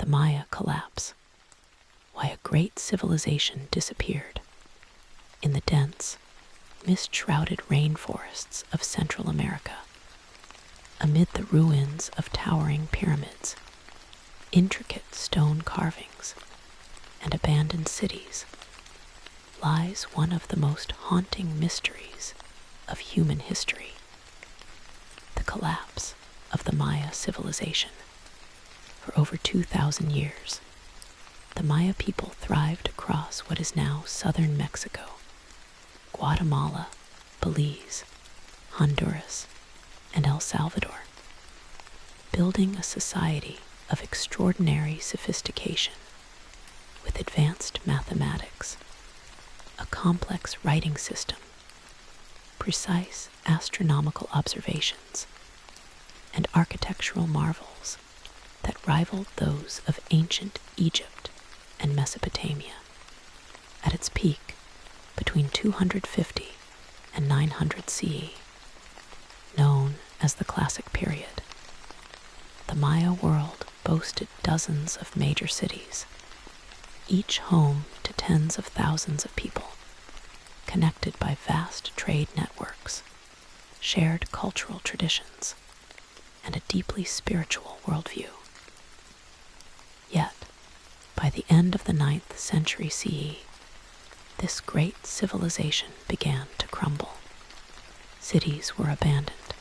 the Maya collapse, why a great civilization disappeared in the dense, mist-shrouded rainforests of Central America, amid the ruins of towering pyramids, intricate stone carvings, and abandoned cities, lies one of the most haunting mysteries of human history: the collapse of the Maya civilization. For over 2,000 years, the Maya people thrived across what is now southern Mexico, Guatemala, Belize, Honduras, and El Salvador, building a society of extraordinary sophistication with advanced mathematics, a complex writing system, precise astronomical observations, and architectural marvels that rivaled those of ancient Egypt and Mesopotamia. At its peak, between 250 and 900 CE, known as the Classic Period, the Maya world boasted dozens of major cities, each home to tens of thousands of people, connected by vast trade networks, shared cultural traditions, and a deeply spiritual worldview. Yet, by the end of the 9th century CE, this great civilization began to crumble. Cities were abandoned,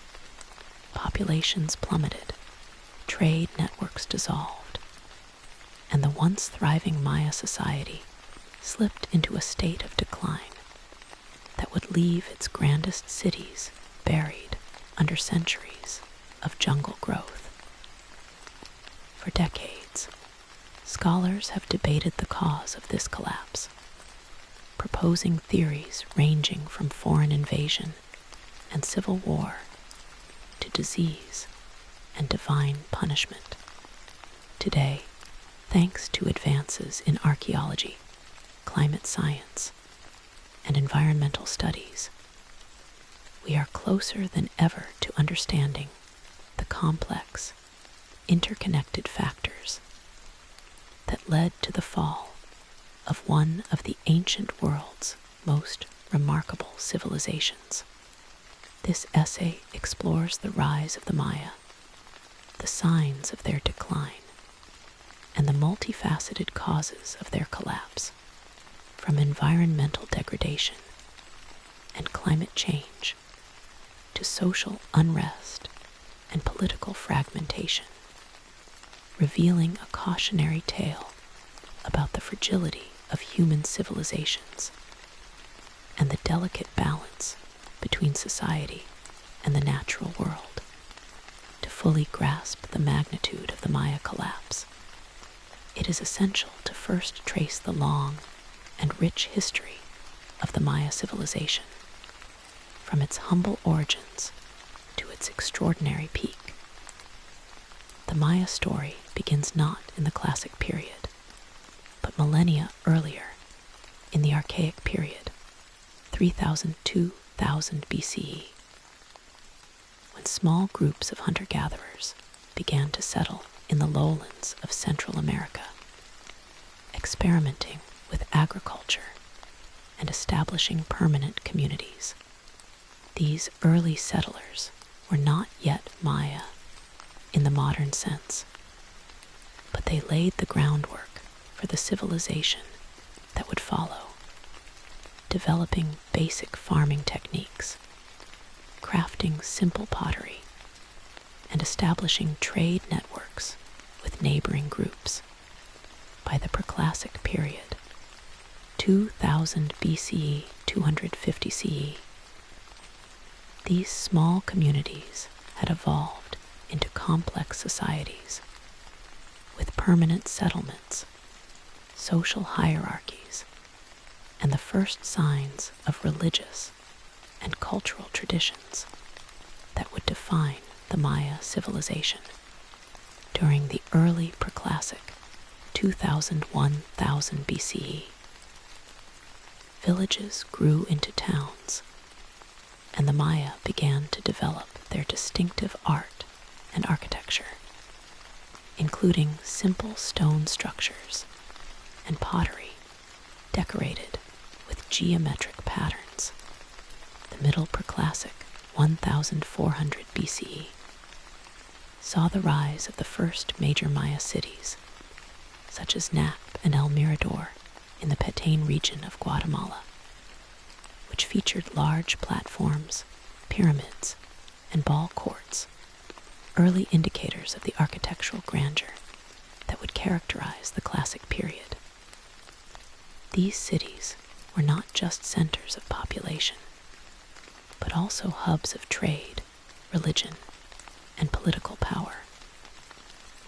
populations plummeted, trade networks dissolved, and the once thriving Maya society slipped into a state of decline that would leave its grandest cities buried under centuries of jungle growth. For decades, scholars have debated the cause of this collapse, proposing theories ranging from foreign invasion and civil war to disease and divine punishment. Today, thanks to advances in archaeology, climate science, and environmental studies, we are closer than ever to understanding the complex, interconnected factors that led to the fall of one of the ancient world's most remarkable civilizations. This essay explores the rise of the Maya, the signs of their decline, and the multifaceted causes of their collapse, from environmental degradation and climate change to social unrest and political fragmentation, revealing a cautionary tale about the fragility of human civilizations and the delicate balance between society and the natural world. To fully grasp the magnitude of the Maya collapse, it is essential to first trace the long and rich history of the Maya civilization, from its humble origins to its extraordinary peak. The Maya story begins not in the Classic Period, but millennia earlier, in the Archaic Period, 3000 to 2000 BCE, when small groups of hunter-gatherers began to settle in the lowlands of Central America, experimenting with agriculture and establishing permanent communities. These early settlers were not yet Maya in the modern sense, but they laid the groundwork for the civilization that would follow, developing basic farming techniques, crafting simple pottery, and establishing trade networks with neighboring groups. By the Preclassic Period, 2000 BCE, 250 CE, these small communities had evolved into complex societies with permanent settlements, social hierarchies, and the first signs of religious and cultural traditions that would define the Maya civilization. During the early Preclassic, 2000-1000 BCE, villages grew into towns, and the Maya began to develop their distinctive art and architecture. including simple stone structures and pottery decorated with geometric patterns. The Middle Preclassic, 1400 BCE, saw the rise of the first major Maya cities, such as Nap and El Mirador in the Petén region of Guatemala, which featured large platforms, pyramids, and ball courts, early indicators of the architectural grandeur that would characterize the classic period. These cities were not just centers of population, but also hubs of trade, religion, and political power,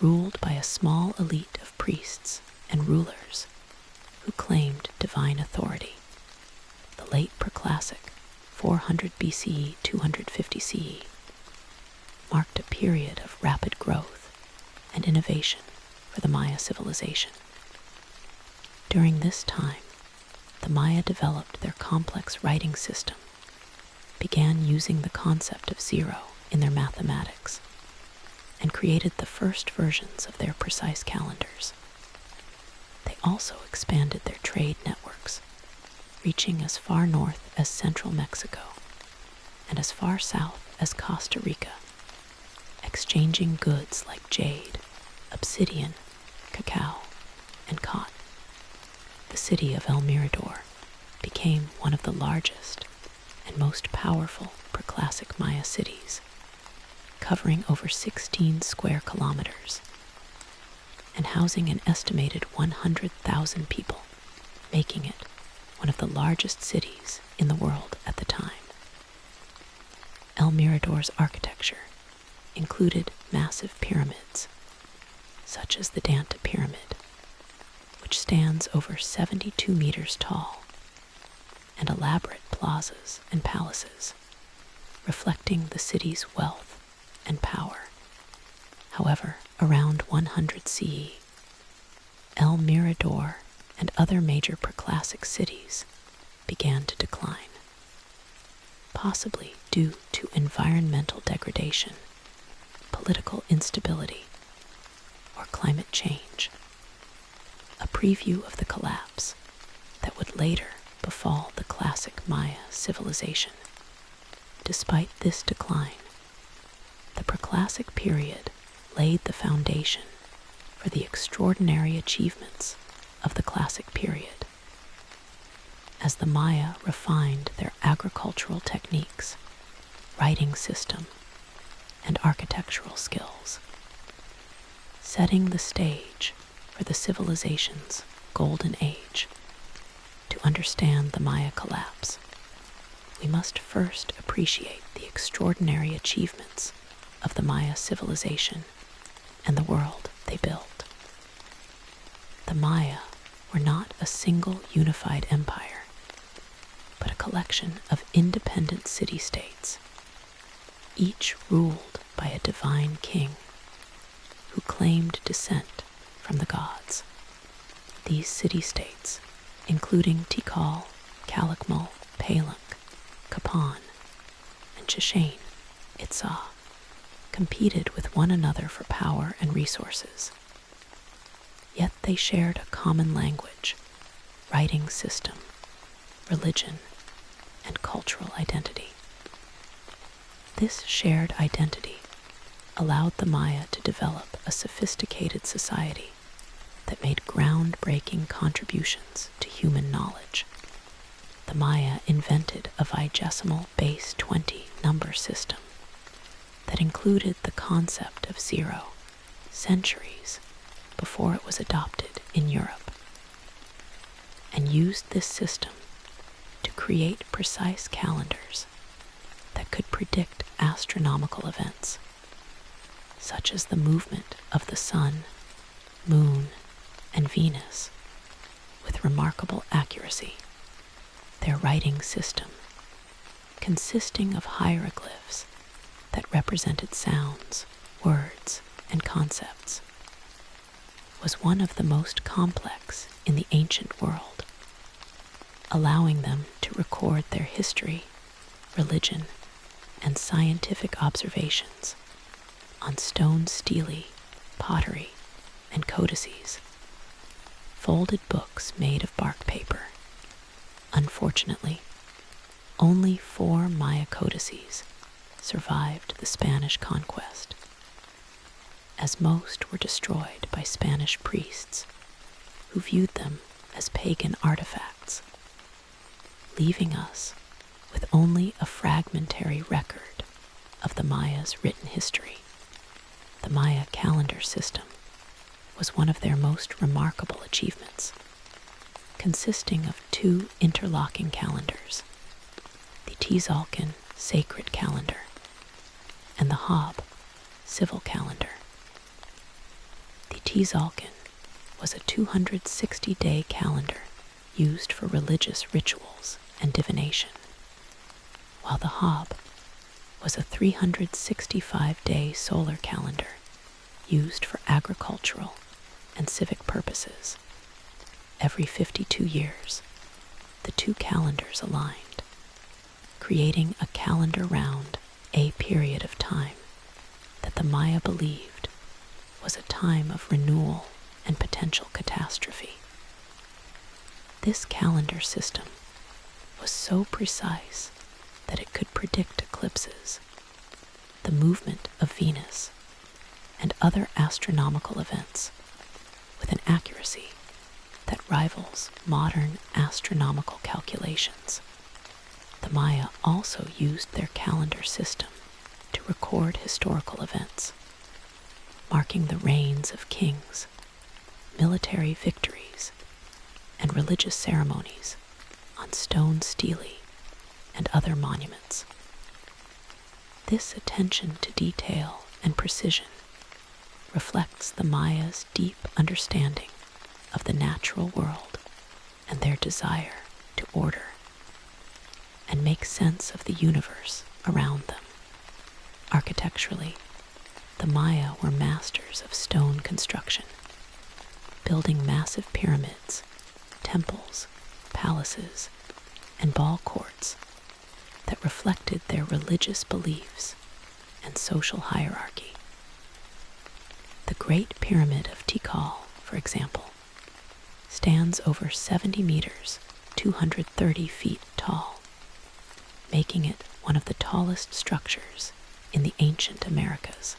ruled by a small elite of priests and rulers who claimed divine authority. The late Preclassic, 400 BCE, 250 CE, marked a period of rapid growth and innovation for the Maya civilization. During this time, the Maya developed their complex writing system, began using the concept of zero in their mathematics, and created the first versions of their precise calendars. They also expanded their trade networks, reaching as far north as central Mexico and as far south as Costa Rica, exchanging goods like jade, obsidian, cacao, and cotton. The city of El Mirador became one of the largest and most powerful Preclassic Maya cities, covering over 16 square kilometers and housing an estimated 100,000 people, making it one of the largest cities in the world at the time. El Mirador's architecture included massive pyramids, such as the Danta Pyramid, which stands over 72 meters tall, and elaborate plazas and palaces, reflecting the city's wealth and power. However, around 100 CE, El Mirador and other major Preclassic cities began to decline, possibly due to environmental degradation, political instability, or climate change. A preview of the collapse that would later befall the classic Maya civilization. Despite this decline, the Preclassic period laid the foundation for the extraordinary achievements of the Classic period. As the Maya refined their agricultural techniques, writing system, and architectural skills, setting the stage for the civilization's golden age. To understand the Maya collapse, we must first appreciate the extraordinary achievements of the Maya civilization and the world they built. The Maya were not a single unified empire, but a collection of independent city-states, each ruled by a divine king who claimed descent from the gods. These city-states, including Tikal, Calakmul, Palenque, Kapan, and Chichen Itza, competed with one another for power and resources. Yet they shared a common language, writing system, religion, and cultural identity. This shared identity allowed the Maya to develop a sophisticated society that made groundbreaking contributions to human knowledge. The Maya invented a vigesimal base 20 number system that included the concept of zero centuries before it was adopted in Europe, and used this system to create precise calendars that could predict astronomical events, such as the movement of the sun, moon, and Venus, with remarkable accuracy. Their writing system, consisting of hieroglyphs that represented sounds, words, and concepts, was one of the most complex in the ancient world, allowing them to record their history, religion, and scientific observations on stone stele, pottery, and codices, folded books made of bark paper. Unfortunately, only 4 Maya codices survived the Spanish conquest, as most were destroyed by Spanish priests who viewed them as pagan artifacts, leaving us with only a fragmentary record of the Maya's written history. The Maya calendar system was one of their most remarkable achievements, consisting of 2 interlocking calendars, the Tzolk'in sacred calendar and the Hob civil calendar. The Tzolk'in was a 260-day calendar used for religious rituals and divination, while the Hob was a 365-day solar calendar used for agricultural and civic purposes. Every 52 years, the 2 calendars aligned, creating a calendar round a period of time that the Maya believed was a time of renewal and potential catastrophe. This calendar system was so precise that it could predict eclipses, the movement of Venus, and other astronomical events with an accuracy that rivals modern astronomical calculations. The Maya also used their calendar system to record historical events, marking the reigns of kings, military victories, and religious ceremonies on stone stelae and other monuments. This attention to detail and precision reflects the Maya's deep understanding of the natural world and their desire to order and make sense of the universe around them. Architecturally, the Maya were masters of stone construction, building massive pyramids, temples, palaces, and ball courts that reflected their religious beliefs and social hierarchy. The Great Pyramid of Tikal, for example, stands over 70 meters, 230 feet tall, making it one of the tallest structures in the ancient Americas.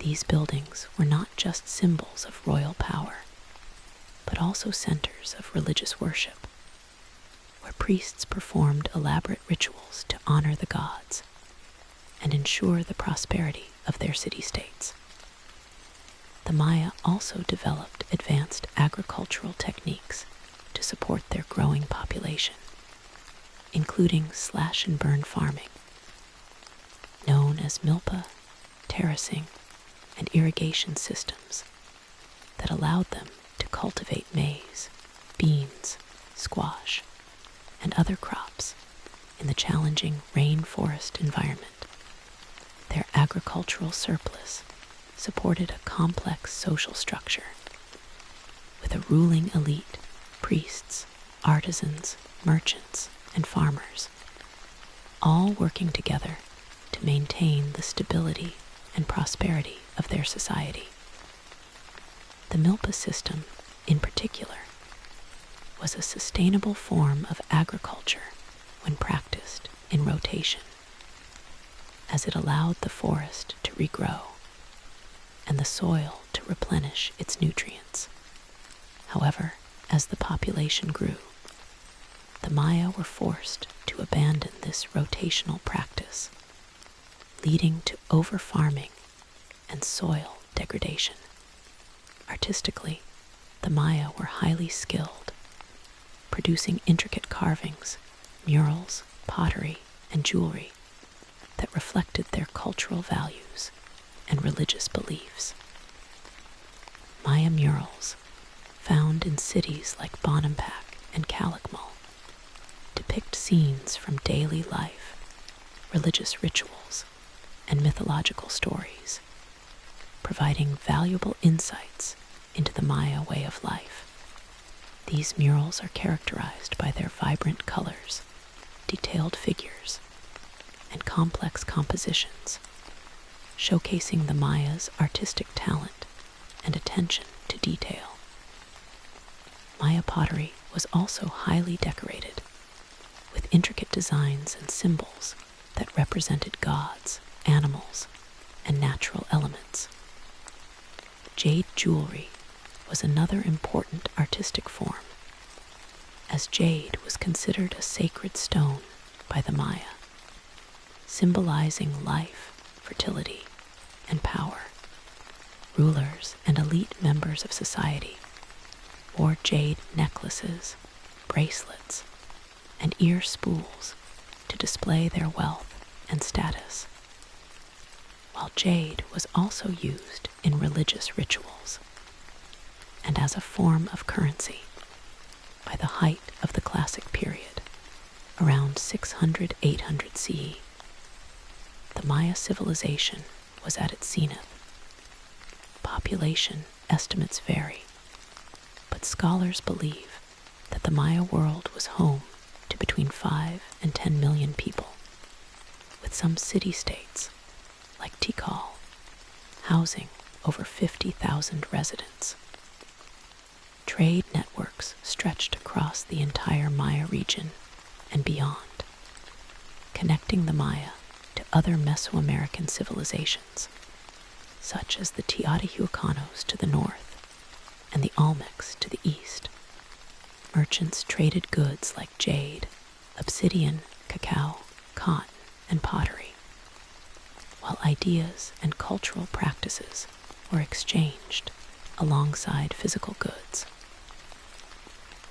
These buildings were not just symbols of royal power, but also centers of religious worship, where priests performed elaborate rituals to honor the gods and ensure the prosperity of their city-states. The Maya also developed advanced agricultural techniques to support their growing population, including slash-and-burn farming, known as milpa, terracing, and irrigation systems that allowed them to cultivate maize, beans, squash, and other crops in the challenging rainforest environment. Their agricultural surplus supported a complex social structure, with a ruling elite, priests, artisans, merchants, and farmers, all working together to maintain the stability and prosperity of their society. The milpa system, in particular, was a sustainable form of agriculture when practiced in rotation, as it allowed the forest to regrow and the soil to replenish its nutrients. However, as the population grew, the Maya were forced to abandon this rotational practice, leading to over-farming and soil degradation. Artistically, the Maya were highly skilled, producing intricate carvings, murals, pottery, and jewelry that reflected their cultural values and religious beliefs. Maya murals, found in cities like Bonampak and Calakmul, depict scenes from daily life, religious rituals, and mythological stories, providing valuable insights into the Maya way of life. These murals are characterized by their vibrant colors, detailed figures, and complex compositions, showcasing the Maya's artistic talent and attention to detail. Maya pottery was also highly decorated, with intricate designs and symbols that represented gods, animals, and natural elements. Jade jewelry was another important artistic form, as jade was considered a sacred stone by the Maya, symbolizing life, fertility, and power. Rulers and elite members of society wore jade necklaces, bracelets, and ear spools to display their wealth and status, while jade was also used in religious rituals and as a form of currency. By the height of the Classic period, around 600–800 CE, the Maya civilization was at its zenith. Population estimates vary, but scholars believe that the Maya world was home to between 5 and 10 million people, with some city-states, like Tikal, housing over 50,000 residents. Trade networks stretched across the entire Maya region and beyond, connecting the Maya to other Mesoamerican civilizations, such as the Teotihuacanos to the north and the Olmecs to the east. Merchants traded goods like jade, obsidian, cacao, cotton, and pottery, while ideas and cultural practices were exchanged alongside physical goods.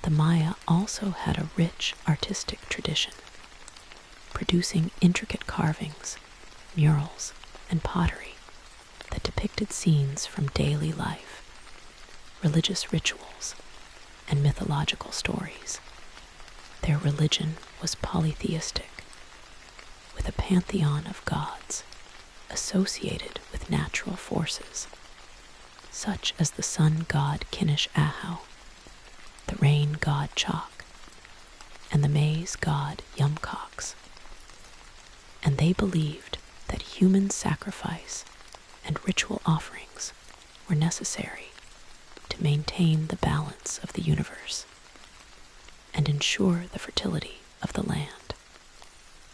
The Maya also had a rich artistic tradition, producing intricate carvings, murals, and pottery that depicted scenes from daily life, religious rituals, and mythological stories. Their religion was polytheistic, with a pantheon of gods associated with natural forces, such as the sun god Kinish Ahau, the rain god Chak, and the maize god Yumcox. And they believed that human sacrifice and ritual offerings were necessary to maintain the balance of the universe and ensure the fertility of the land.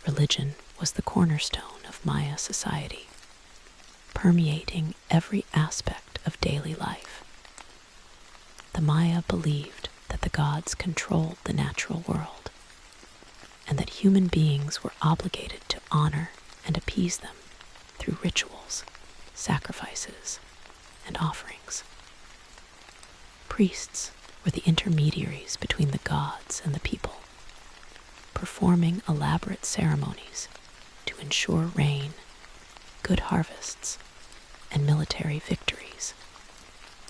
Religion was the cornerstone of Maya society, permeating every aspect of daily life. The Maya believed that the gods controlled the natural world, and that human beings were obligated to honor and appease them through rituals, sacrifices, and offerings. Priests were the intermediaries between the gods and the people, performing elaborate ceremonies to ensure rain, good harvests, and military victories.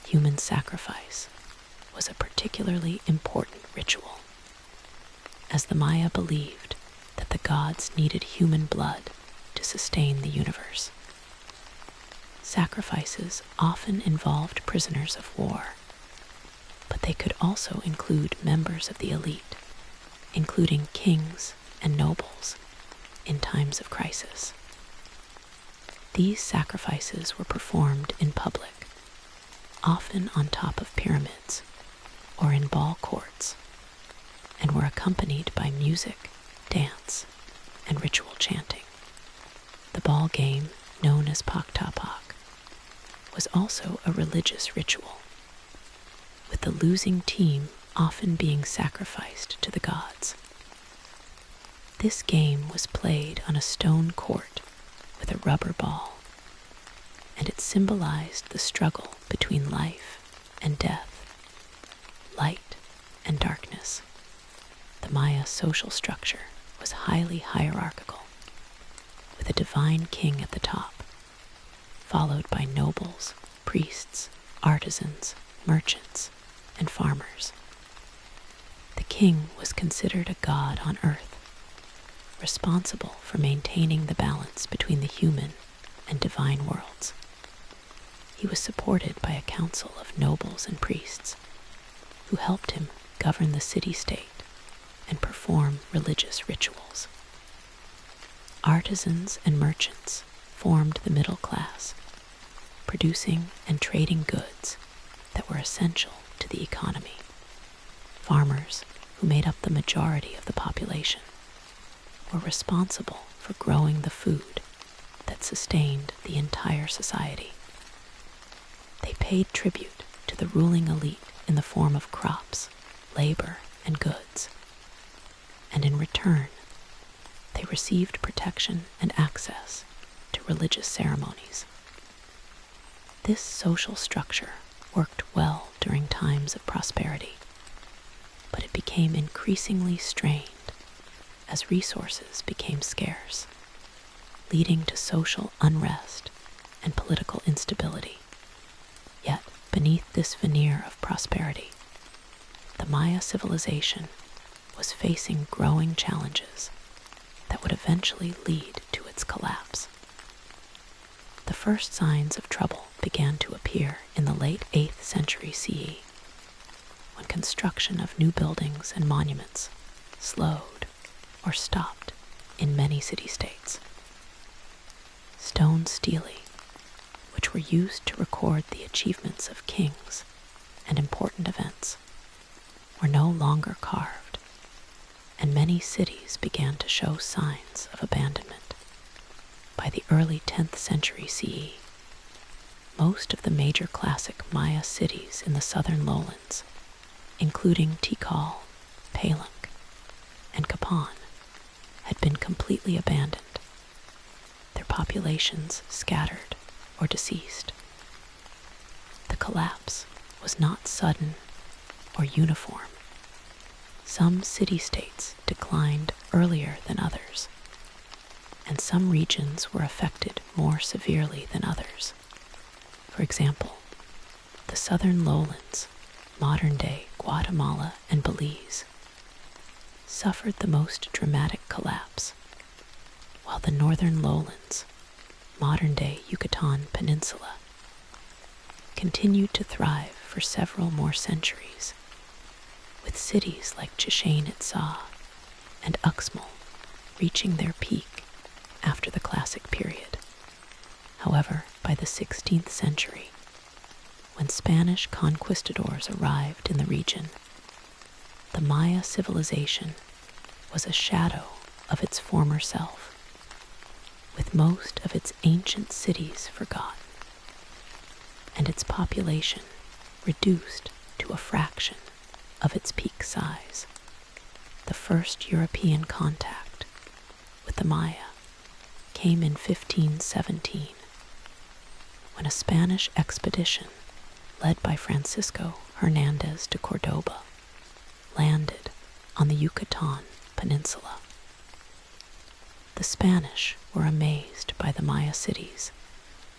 Human sacrifice was a particularly important ritual, as the Maya believed that the gods needed human blood to sustain the universe. Sacrifices often involved prisoners of war, but they could also include members of the elite, including kings and nobles, in times of crisis. These sacrifices were performed in public, often on top of pyramids or in ball courts, and were accompanied by music, dance, and ritual chanting. The ball game, known as Paktapak, was also a religious ritual, with the losing team often being sacrificed to the gods. This game was played on a stone court with a rubber ball, and it symbolized the struggle between life and death, light and darkness. The Maya social structure was highly hierarchical, with a divine king at the top, followed by nobles, priests, artisans, merchants, and farmers. The king was considered a god on earth, responsible for maintaining the balance between the human and divine worlds. He was supported by a council of nobles and priests who helped him govern the city-state and perform religious rituals. Artisans and merchants formed the middle class, producing and trading goods that were essential to the economy. Farmers, who made up the majority of the population, were responsible for growing the food that sustained the entire society. They paid tribute to the ruling elite in the form of crops, labor, and goods, and in return, they received protection and access to religious ceremonies. This social structure worked well during times of prosperity, but it became increasingly strained as resources became scarce, leading to social unrest and political instability. Yet, beneath this veneer of prosperity, the Maya civilization was facing growing challenges that would eventually lead to its collapse. The first signs of trouble began to appear in the late 8th century CE, when construction of new buildings and monuments slowed or stopped in many city-states. Stone stelae, which were used to record the achievements of kings and important events, were no longer carved, and many cities began to show signs of abandonment. By the early 10th century CE, most of the major classic Maya cities in the southern lowlands, including Tikal, Palenque, and Capan, had been completely abandoned, their populations scattered or deceased. The collapse was not sudden or uniform. Some city-states declined earlier than others, and some regions were affected more severely than others. For example, the southern lowlands, modern-day Guatemala and Belize, suffered the most dramatic collapse, while the northern lowlands, modern-day Yucatan Peninsula, continued to thrive for several more centuries, with cities like Chichen Itza and Uxmal reaching their peak after the Classic period. However, by the 16th century, when Spanish conquistadors arrived in the region, the Maya civilization was a shadow of its former self, with most of its ancient cities forgotten, and its population reduced to a fraction of its peak size. The first European contact with the Maya came in 1517, when a Spanish expedition led by Francisco Hernandez de Cordoba landed on the Yucatan Peninsula. The Spanish were amazed by the Maya cities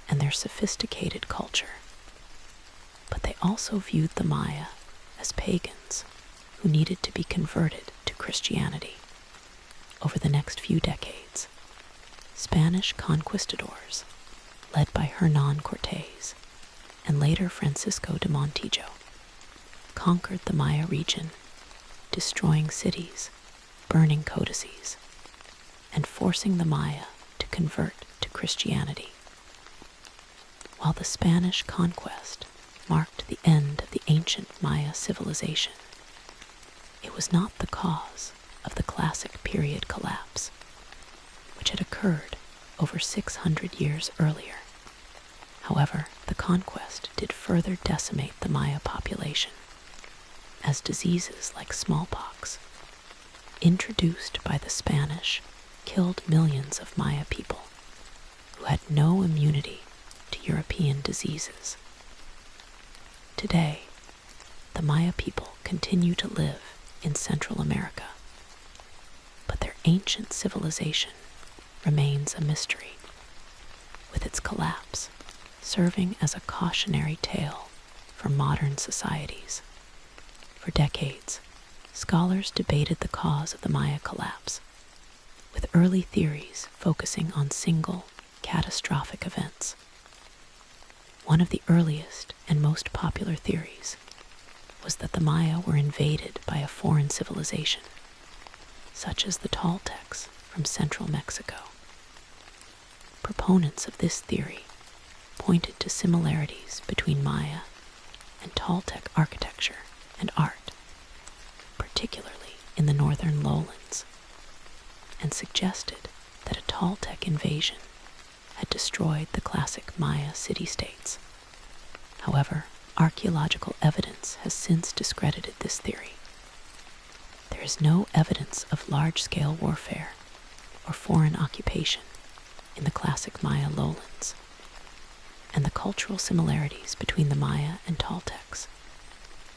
and their sophisticated culture, but they also viewed the Maya as pagans who needed to be converted to Christianity. Over the next few decades, Spanish conquistadors, led by Hernán Cortés and later Francisco de Montijo, conquered the Maya region, destroying cities, burning codices, and forcing the Maya to convert to Christianity. While the Spanish conquest marked the end of the ancient Maya civilization, it was not the cause of the Classic period collapse, which had occurred over 600 years earlier. However, the conquest did further decimate the Maya population, as diseases like smallpox, introduced by the Spanish, killed millions of Maya people who had no immunity to European diseases. Today, the Maya people continue to live in Central America, but their ancient civilization remains a mystery, with its collapse serving as a cautionary tale for modern societies. For decades, scholars debated the cause of the Maya collapse, with early theories focusing on single, catastrophic events. One of the earliest and most popular theories was that the Maya were invaded by a foreign civilization, such as the Toltecs from central Mexico. Proponents of this theory pointed to similarities between Maya and Toltec architecture and art, particularly in the northern lowlands, and suggested that a Toltec invasion had destroyed the classic Maya city-states. However, archaeological evidence has since discredited this theory. There is no evidence of large-scale warfare or foreign occupation in the classic Maya lowlands, and the cultural similarities between the Maya and Toltecs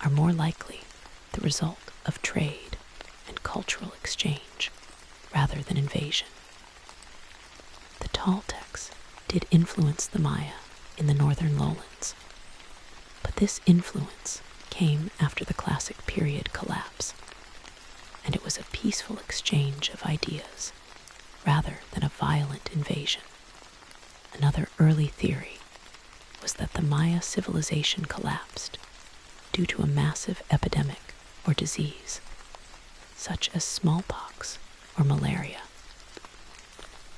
are more likely the result of trade and cultural exchange rather than invasion. The Toltecs did influence the Maya in the northern lowlands, but this influence came after the classic period collapse, and it was a peaceful exchange of ideas rather than a violent invasion. Another early theory was that the Maya civilization collapsed due to a massive epidemic or disease, such as smallpox or malaria.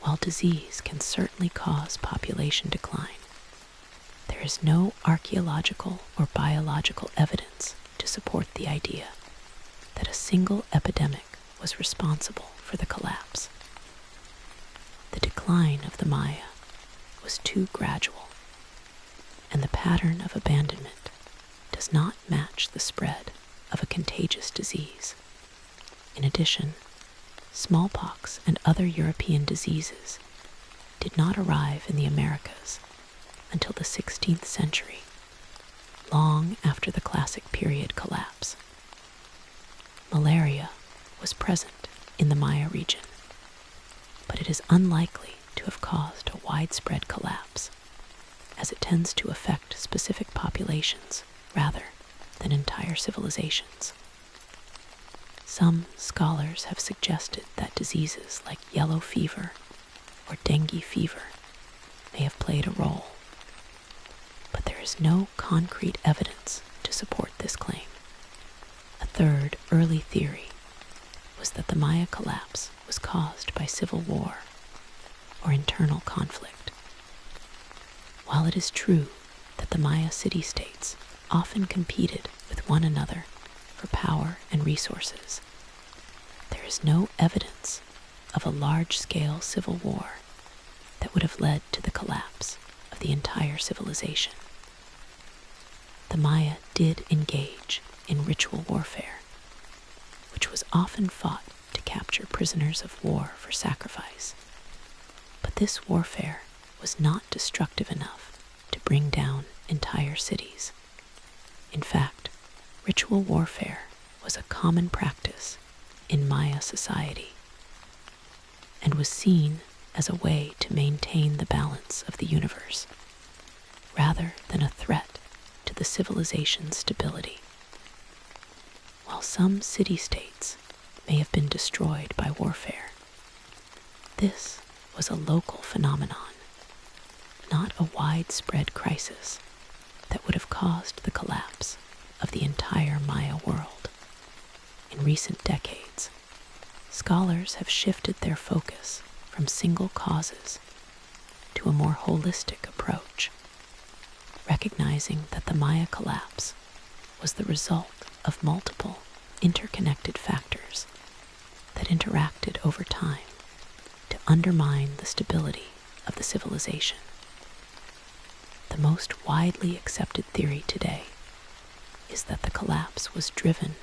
While disease can certainly cause population decline, there is no archaeological or biological evidence to support the idea that a single epidemic was responsible for the collapse. The decline of the Maya was too gradual, and the pattern of abandonment does not match the spread of a contagious disease. In addition, smallpox and other European diseases did not arrive in the Americas until the 16th century, long after the classic period collapse. Malaria was present in the Maya region, but it is unlikely to have caused a widespread collapse, as it tends to affect specific populations rather than entire civilizations. Some scholars have suggested that diseases like yellow fever or dengue fever may have played a role, but there is no concrete evidence to support this claim. A third early theory was that the Maya collapse was caused by civil war or internal conflict. While it is true that the Maya city-states often competed with one another for power and resources, there is no evidence of a large-scale civil war that would have led to the collapse of the entire civilization. The Maya did engage in ritual warfare, which was often fought to capture prisoners of war for sacrifice. But this warfare was not destructive enough to bring down entire cities. In fact, ritual warfare was a common practice in Maya society and was seen as a way to maintain the balance of the universe rather than a threat to the civilization's stability. While some city-states may have been destroyed by warfare, this was a local phenomenon, not a widespread crisis that would have caused the collapse of the entire Maya world. In recent decades, scholars have shifted their focus from single causes to a more holistic approach, recognizing that the Maya collapse was the result of multiple interconnected factors that interacted over time to undermine the stability of the civilization. The most widely accepted theory today is that the collapse was driven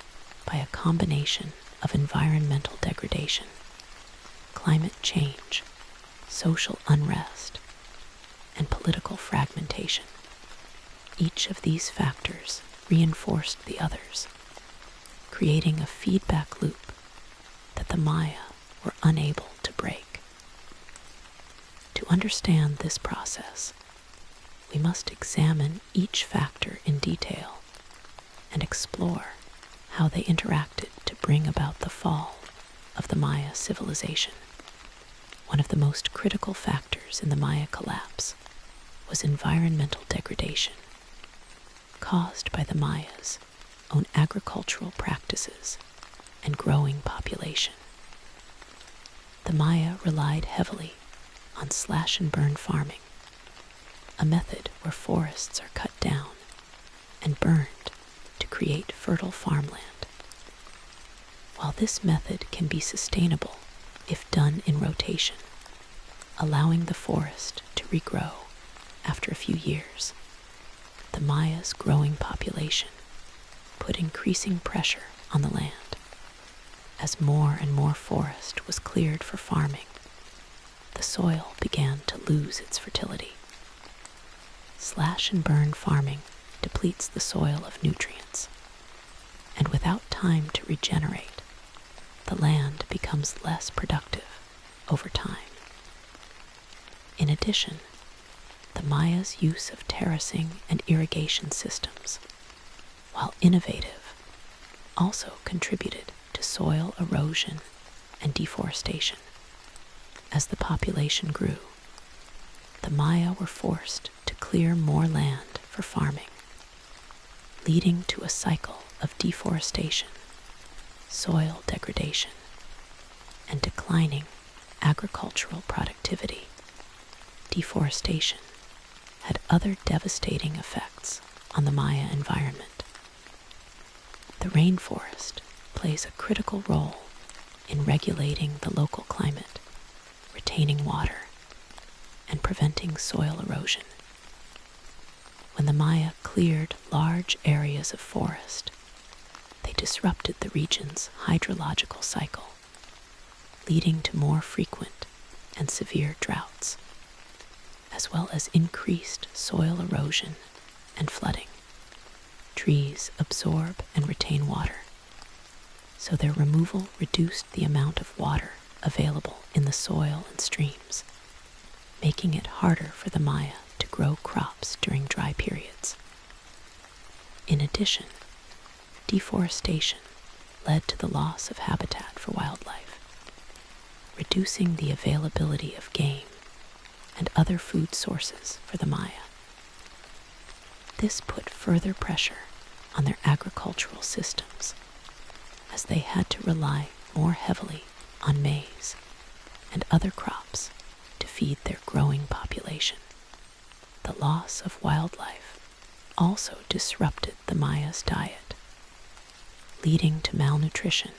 by a combination of environmental degradation, climate change, social unrest, and political fragmentation. Each of these factors reinforced the others, creating a feedback loop that the Maya were unable to break. To understand this process, we must examine each factor in detail and explore how they interacted to bring about the fall of the Maya civilization. One of the most critical factors in the Maya collapse was environmental degradation, caused by the Mayas' own agricultural practices and growing population. The Maya relied heavily on slash-and-burn farming, a method where forests are cut down and burned to create fertile farmland. While this method can be sustainable if done in rotation, allowing the forest to regrow after a few years, the Maya's growing population put increasing pressure on the land. As more and more forest was cleared for farming, the soil began to lose its fertility. Slash and burn farming depletes the soil of nutrients, and without time to regenerate, the land becomes less productive over time. In addition, the Maya's use of terracing and irrigation systems, while innovative, also contributed to soil erosion and deforestation. As the population grew, the Maya were forced to clear more land for farming, leading to a cycle of deforestation, soil degradation, and declining agricultural productivity. Deforestation had other devastating effects on the Maya environment. The rainforest plays a critical role in regulating the local climate, retaining water, and preventing soil erosion. When the Maya cleared large areas of forest, they disrupted the region's hydrological cycle, leading to more frequent and severe droughts, as well as increased soil erosion and flooding. Trees absorb and retain water, so their removal reduced the amount of water available in the soil and streams, making it harder for the Maya to grow crops during dry periods. In addition, deforestation led to the loss of habitat for wildlife, reducing the availability of game and other food sources for the Maya. This put further pressure on their agricultural systems, as they had to rely more heavily on maize and other crops to feed their growing population. The loss of wildlife also disrupted the Maya's diet, leading to malnutrition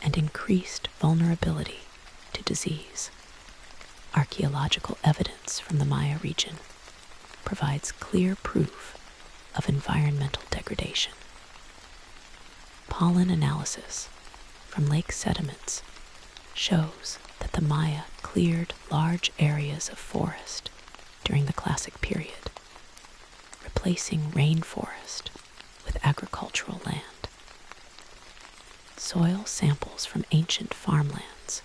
and increased vulnerability to disease. Archaeological evidence from the Maya region provides clear proof of environmental degradation. Pollen analysis from lake sediments shows that the Maya cleared large areas of forest during the Classic period, replacing rainforest with agricultural land. Soil samples from ancient farmlands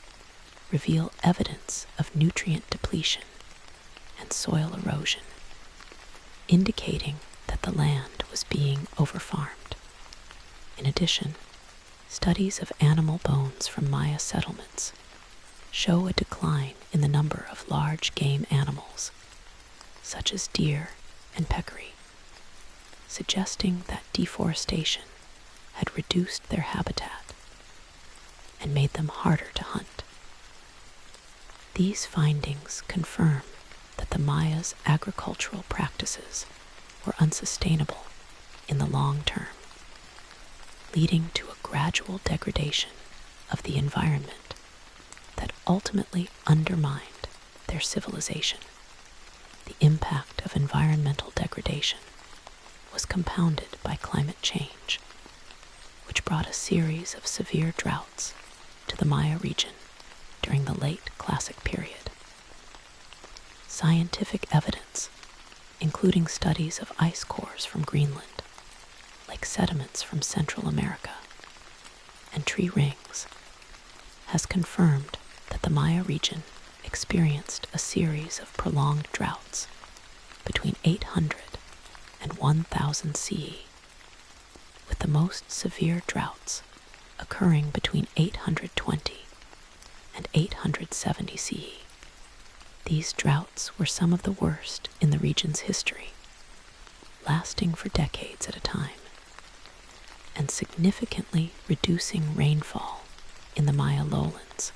reveal evidence of nutrient depletion and soil erosion, indicating that the land was being overfarmed. In addition, studies of animal bones from Maya settlements show a decline in the number of large game animals, such as deer and peccary, suggesting that deforestation had reduced their habitat and made them harder to hunt. These findings confirm that the Maya's agricultural practices were unsustainable in the long term, leading to a gradual degradation of the environment that ultimately undermined their civilization. The impact of environmental degradation was compounded by climate change, which brought a series of severe droughts to the Maya region during the late Classic period. Scientific evidence, including studies of ice cores from Greenland, lake sediments from Central America, and tree rings, has confirmed that the Maya region experienced a series of prolonged droughts between 800 and 1000 CE, with the most severe droughts occurring between 820 and 870 CE. These droughts were some of the worst in the region's history, lasting for decades at a time, and significantly reducing rainfall in the Maya lowlands.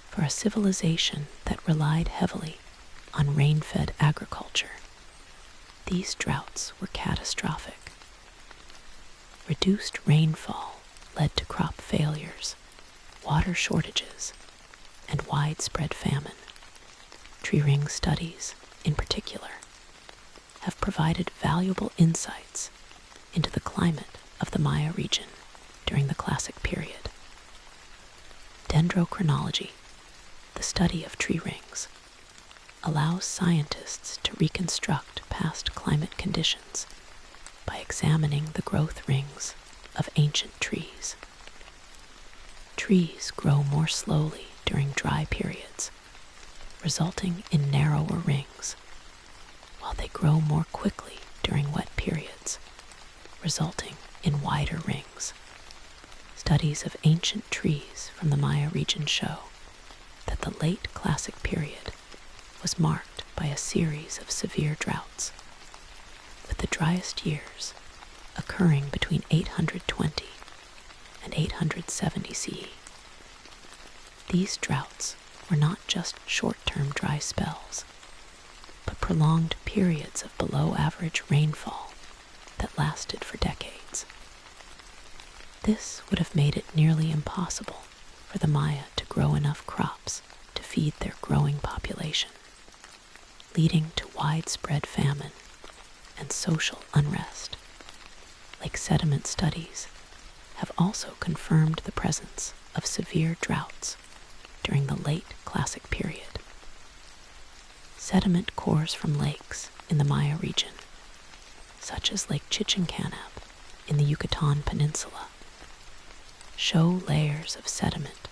For a civilization that relied heavily on rain-fed agriculture, these droughts were catastrophic. Reduced rainfall led to crop failures, water shortages, and widespread famine. Tree ring studies, in particular, have provided valuable insights into the climate of the Maya region during the Classic period. Dendrochronology, the study of tree rings, allows scientists to reconstruct past climate conditions by examining the growth rings of ancient trees. Trees grow more slowly during dry periods, resulting in narrower rings, while they grow more quickly during wet periods, resulting in wider rings. Studies of ancient trees from the Maya region show that the late Classic period was marked by a series of severe droughts, with the driest years occurring between 820 and 870 CE. These droughts were not just short-term dry spells, but prolonged periods of below-average rainfall that lasted for decades. This would have made it nearly impossible for the Maya to grow enough crops to feed their growing population, leading to widespread famine and social unrest. Lake sediment studies have also confirmed the presence of severe droughts during the late Classic period. Sediment cores from lakes in the Maya region, such as Lake Chichincanab in the Yucatan Peninsula, show layers of sediment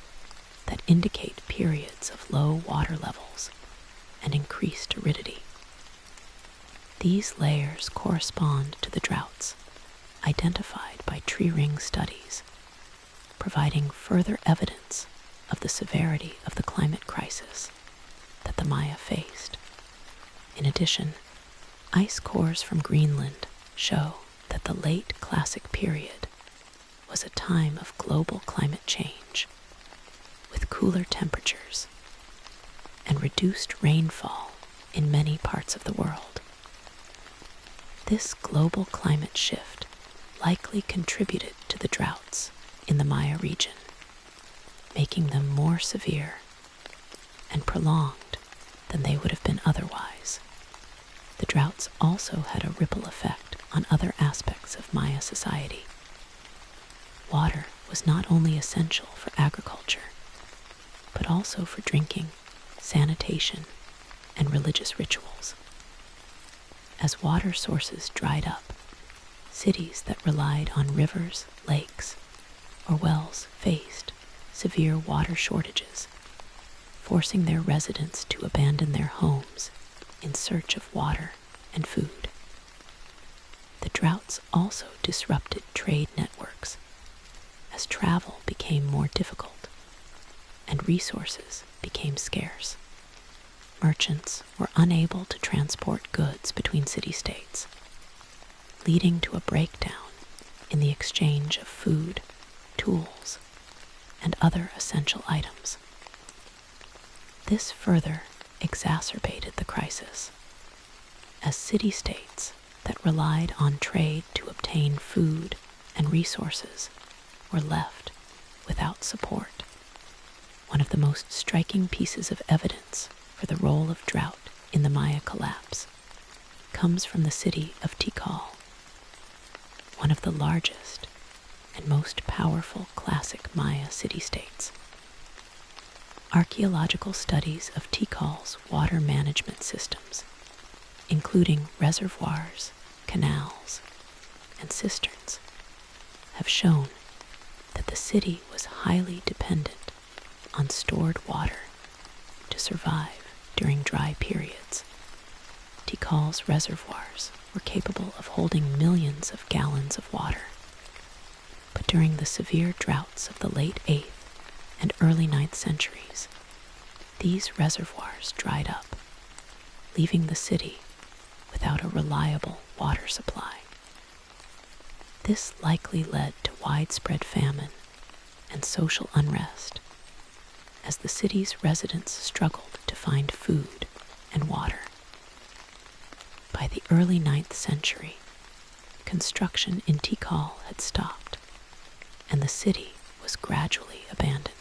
that indicate periods of low water levels and increased aridity. These layers correspond to the droughts identified by tree ring studies, providing further evidence of the severity of the climate crisis that the Maya faced. In addition, ice cores from Greenland show that the late Classic period was a time of global climate change, with cooler temperatures and reduced rainfall in many parts of the world. This global climate shift likely contributed to the droughts in the Maya region, making them more severe and prolonged than they would have been otherwise. The droughts also had a ripple effect on other aspects of Maya society. Water was not only essential for agriculture, but also for drinking, sanitation, and religious rituals. As water sources dried up, cities that relied on rivers, lakes, or wells faced severe water shortages, forcing their residents to abandon their homes in search of water and food. The droughts also disrupted trade networks as travel became more difficult and resources became scarce. Merchants were unable to transport goods between city-states, leading to a breakdown in the exchange of food, tools, and other essential items. This further exacerbated the crisis, as city-states that relied on trade to obtain food and resources were left without support. One of the most striking pieces of evidence for the role of drought in the Maya collapse comes from the city of Tikal, one of the largest and most powerful classic Maya city-states. Archaeological studies of Tikal's water management systems, including reservoirs, canals, and cisterns, have shown that the city was highly dependent on stored water to survive during dry periods. Tikal's reservoirs were capable of holding millions of gallons of water, but during the severe droughts of the late 8th and early 9th centuries, these reservoirs dried up, leaving the city without a reliable water supply. This likely led to widespread famine and social unrest, as the city's residents struggled to find food and water. By the early 9th century, construction in Tikal had stopped, and the city was gradually abandoned.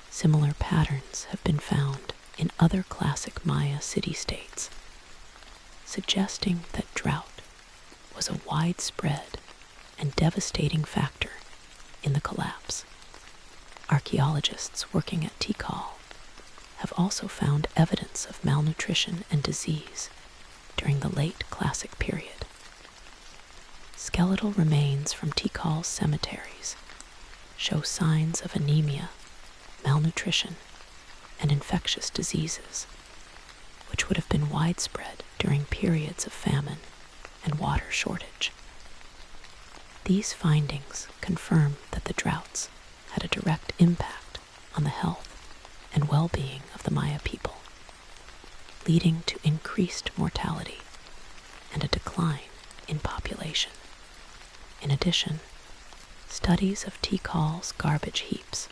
Similar patterns have been found in other classic Maya city-states, suggesting that drought was a widespread and devastating factor in the collapse. Archaeologists working at Tikal have also found evidence of malnutrition and disease during the late Classic period. Skeletal remains from Tikal's cemeteries show signs of anemia, malnutrition, and infectious diseases, which would have been widespread during periods of famine and water shortage. These findings confirm that the droughts had a direct impact on the health and well-being of the Maya people, leading to increased mortality and a decline in population. In addition, studies of Tikal's garbage heaps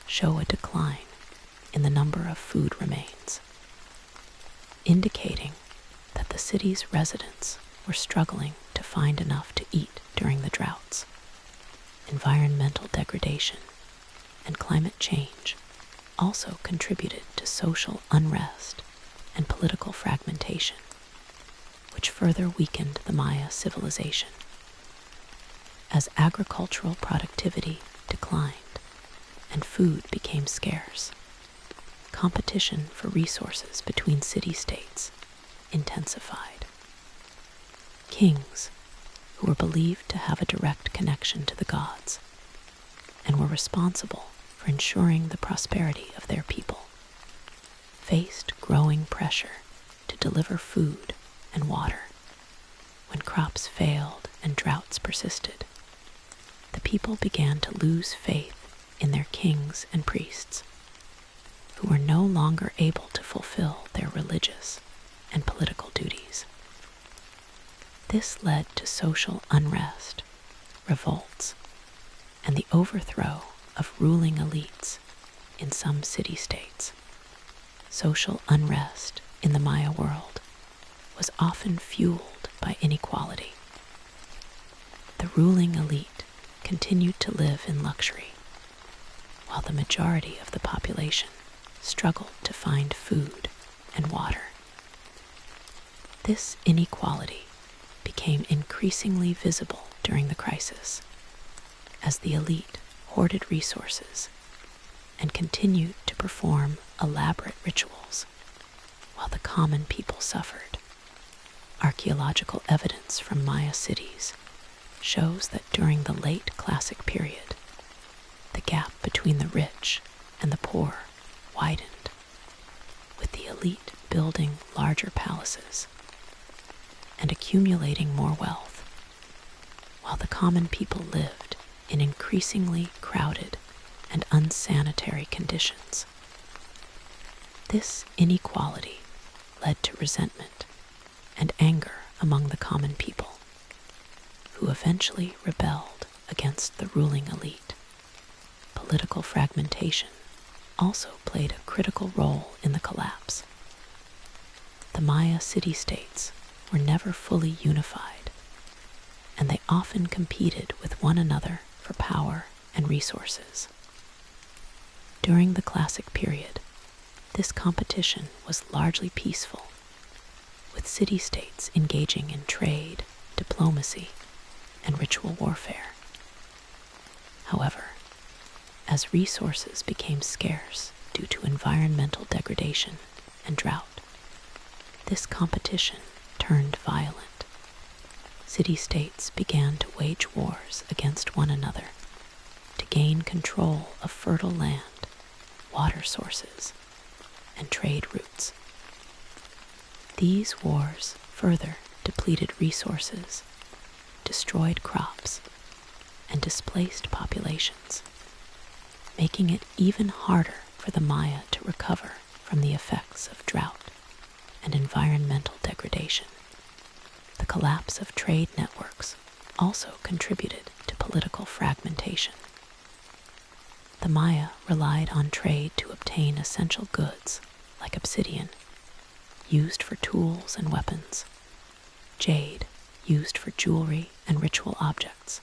show a decline in the number of food remains, indicating that the city's residents were struggling to find enough to eat during the droughts. Environmental degradation and climate change also contributed to social unrest and political fragmentation, which further weakened the Maya civilization. As agricultural productivity declined and food became scarce, competition for resources between city-states intensified. Kings, who were believed to have a direct connection to the gods and were responsible for ensuring the prosperity of their people, faced growing pressure to deliver food and water. When crops failed and droughts persisted, the people began to lose faith in their kings and priests, who were no longer able to fulfill their religious and political duties. This led to social unrest, revolts, and the overthrow of ruling elites in some city-states. Social unrest in the Maya world was often fueled by inequality. The ruling elite continued to live in luxury, while the majority of the population struggled to find food and water. This inequality became increasingly visible during the crisis, as the elite hoarded resources and continued to perform elaborate rituals, while the common people suffered. Archaeological evidence from Maya cities shows that during the late Classic period, the gap between the rich and the poor widened, with the elite building larger palaces and accumulating more wealth, while the common people lived in increasingly crowded and unsanitary conditions. This inequality led to resentment and anger among the common people, who eventually rebelled against the ruling elite. Political fragmentation also played a critical role in the collapse. The Maya city-states were never fully unified, and they often competed with one another for power and resources. During the Classic period, this competition was largely peaceful, with city-states engaging in trade, diplomacy, and ritual warfare. However, as resources became scarce due to environmental degradation and drought, this competition turned violent. City-states began to wage wars against one another to gain control of fertile land, water sources, and trade routes. These wars further depleted resources, destroyed crops, and displaced populations, making it even harder for the Maya to recover from the effects of drought and environmental degradation. The collapse of trade networks also contributed to political fragmentation. The Maya relied on trade to obtain essential goods like obsidian, used for tools and weapons, jade, used for jewelry and ritual objects,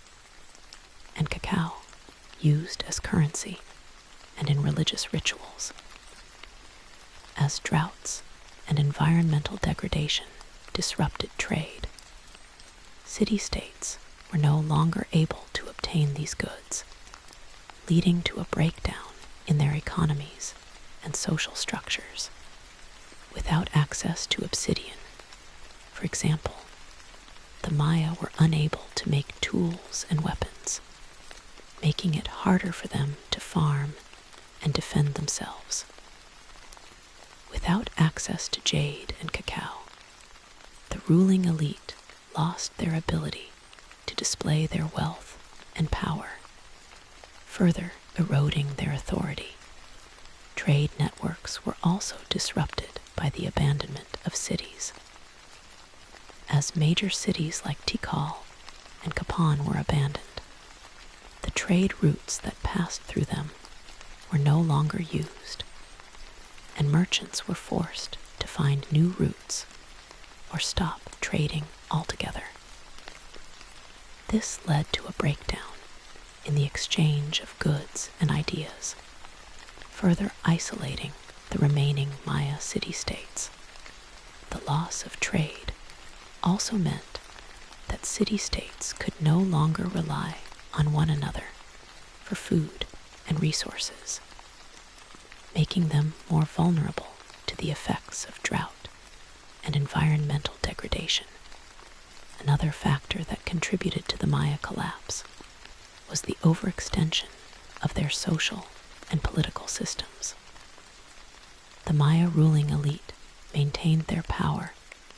and cacao, used as currency and in religious rituals. As droughts and environmental degradation disrupted trade, city-states were no longer able to obtain these goods, leading to a breakdown in their economies and social structures. Without access to obsidian, for example, the Maya were unable to make tools and weapons, making it harder for them to farm and defend themselves. Without access to jade and cacao, the ruling elite lost their ability to display their wealth and power, further eroding their authority. Trade networks were also disrupted by the abandonment of cities. As major cities like Tikal and Kapan were abandoned, the trade routes that passed through them were no longer used, and merchants were forced to find new routes or stop trading altogether. This led to a breakdown in the exchange of goods and ideas, further isolating the remaining Maya city-states. The loss of trade also meant that city-states could no longer rely on one another for food and resources, making them more vulnerable to the effects of drought and environmental degradation. Another factor that contributed to the Maya collapse was the overextension of their social and political systems. The Maya ruling elite maintained their power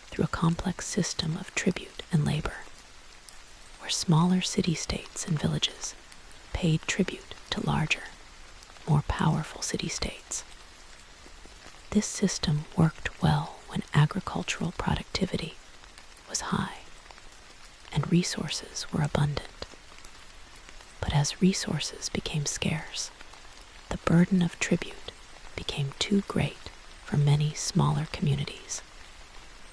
through a complex system of tribute and labor, where smaller city-states and villages paid tribute to larger, more powerful city-states. This system worked well when agricultural productivity was high and resources were abundant. But as resources became scarce, the burden of tribute became too great for many smaller communities.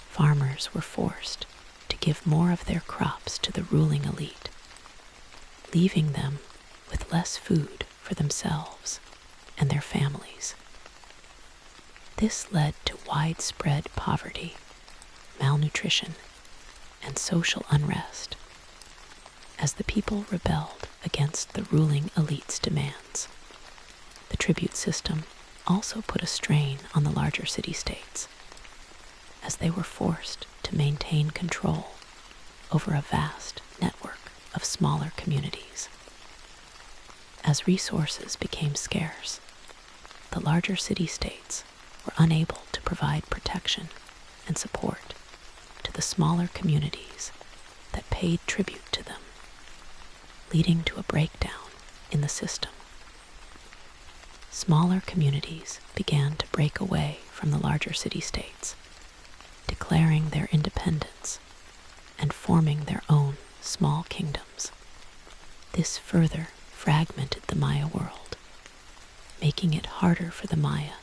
Farmers were forced to give more of their crops to the ruling elite, leaving them with less food for themselves and their families. This led to widespread poverty, malnutrition, and social unrest as the people rebelled against the ruling elite's demands. The tribute system also put a strain on the larger city-states, as they were forced to maintain control over a vast network of smaller communities. As resources became scarce, the larger city-states were unable to provide protection and support to the smaller communities that paid tribute to them, leading to a breakdown in the system. Smaller communities began to break away from the larger city-states, declaring their independence and forming their own small kingdoms. This further fragmented the Maya world, making it harder for the Maya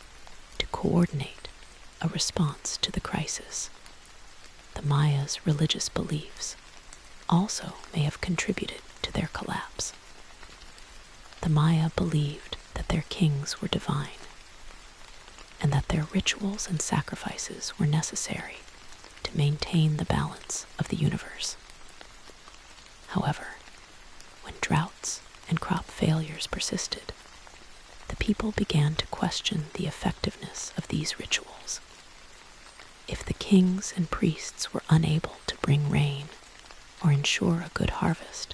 to coordinate a response to the crisis. The Maya's religious beliefs also may have contributed to their collapse. The Maya believed that their kings were divine, and that their rituals and sacrifices were necessary to maintain the balance of the universe. However, when droughts and crop failures persisted, the people began to question the effectiveness of these rituals. If the kings and priests were unable to bring rain or ensure a good harvest,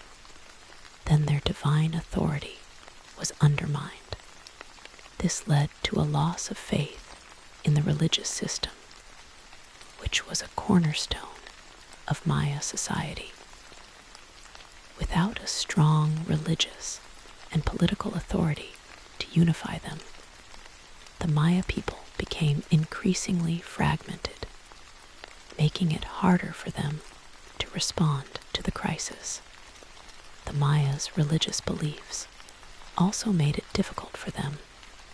then their divine authority was undermined. This led to a loss of faith in the religious system, which was a cornerstone of Maya society. Without a strong religious and political authority to unify them, the Maya people became increasingly fragmented, making it harder for them to respond to the crisis. The Maya's religious beliefs also made it difficult for them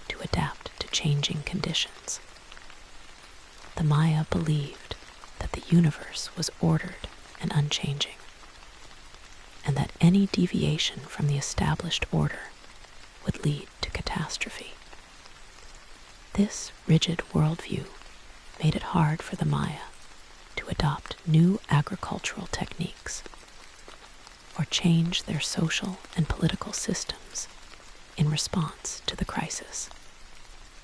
to adapt to changing conditions. The Maya believed that the universe was ordered and unchanging, and that any deviation from the established order would lead to catastrophe. This rigid worldview made it hard for the Maya to adopt new agricultural techniques or change their social and political systems in response to the crisis.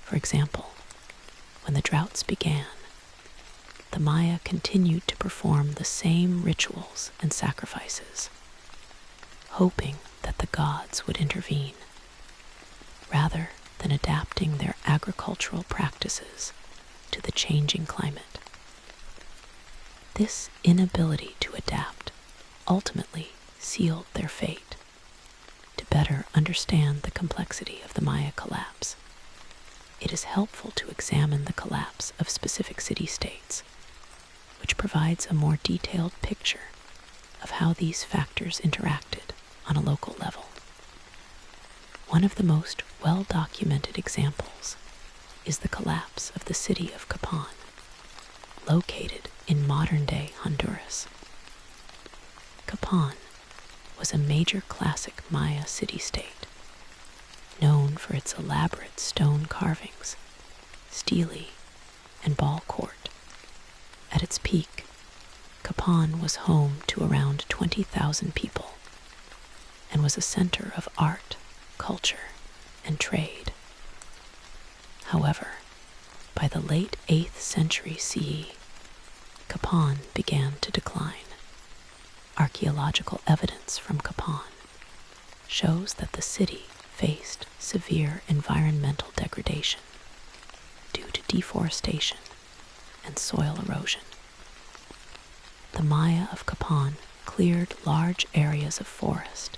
For example, when the droughts began, the Maya continued to perform the same rituals and sacrifices, hoping that the gods would intervene, rather than adapting their agricultural practices to the changing climate. This inability to adapt ultimately sealed their fate. To better understand the complexity of the Maya collapse, it is helpful to examine the collapse of specific city-states, which provides a more detailed picture of how these factors interacted on a local level. One of the most well-documented examples is the collapse of the city of Capan, located in modern-day Honduras. Capan was a major classic Maya city-state, known for its elaborate stone carvings, stele, and ball court. At its peak, Capan was home to around 20,000 people and was a center of art, culture, and trade. However, by the late 8th century CE, Capan began to decline. Archaeological evidence from Capan shows that the city faced severe environmental degradation due to deforestation and soil erosion. The Maya of Capan cleared large areas of forest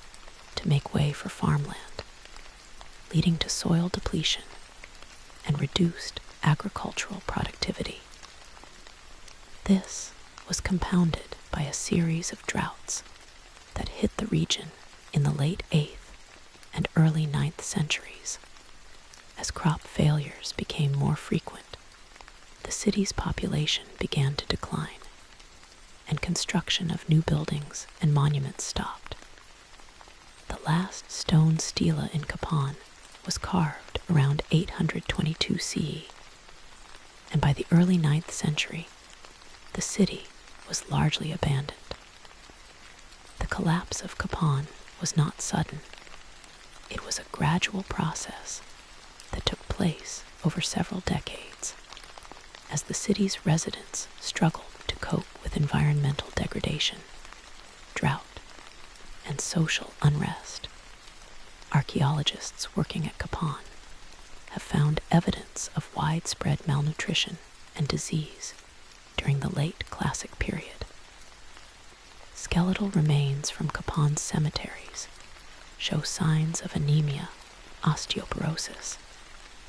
to make way for farmland, leading to soil depletion and reduced agricultural productivity. This was compounded by a series of droughts that hit the region in the late 8th and early 9th centuries. As crop failures became more frequent, the city's population began to decline, and construction of new buildings and monuments stopped. The last stone stela in Capan was carved around 822 CE, and by the early 9th century, the city was largely abandoned. The collapse of Capan was not sudden. It was a gradual process that took place over several decades as the city's residents struggled to cope with environmental degradation, drought, and social unrest. Archaeologists working at Capan have found evidence of widespread malnutrition and disease during the late Classic period. Skeletal remains from Capan's cemeteries show signs of anemia, osteoporosis,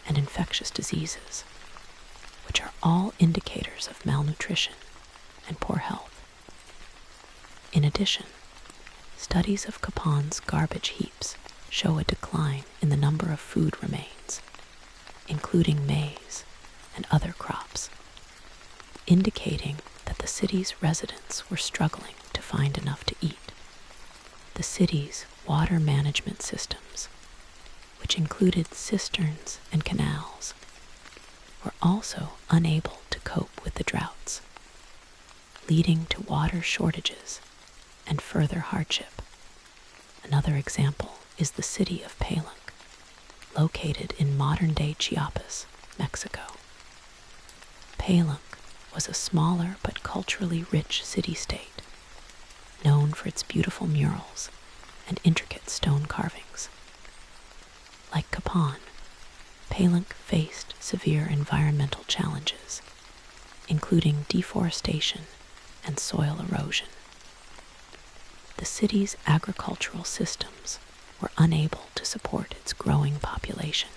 and infectious diseases, which are all indicators of malnutrition and poor health. In addition, studies of Capan's garbage heaps show a decline in the number of food remains, including maize and other crops, indicating that the city's residents were struggling to find enough to eat. The city's water management systems, which included cisterns and canals, were also unable to cope with the droughts, leading to water shortages and further hardship. Another example is the city of Palenque, located in modern-day Chiapas, Mexico. Palenque was a smaller but culturally rich city-state, known for its beautiful murals and intricate stone carvings. Like Capan, Palenque faced severe environmental challenges, including deforestation and soil erosion. The city's agricultural systems were unable to support its growing population,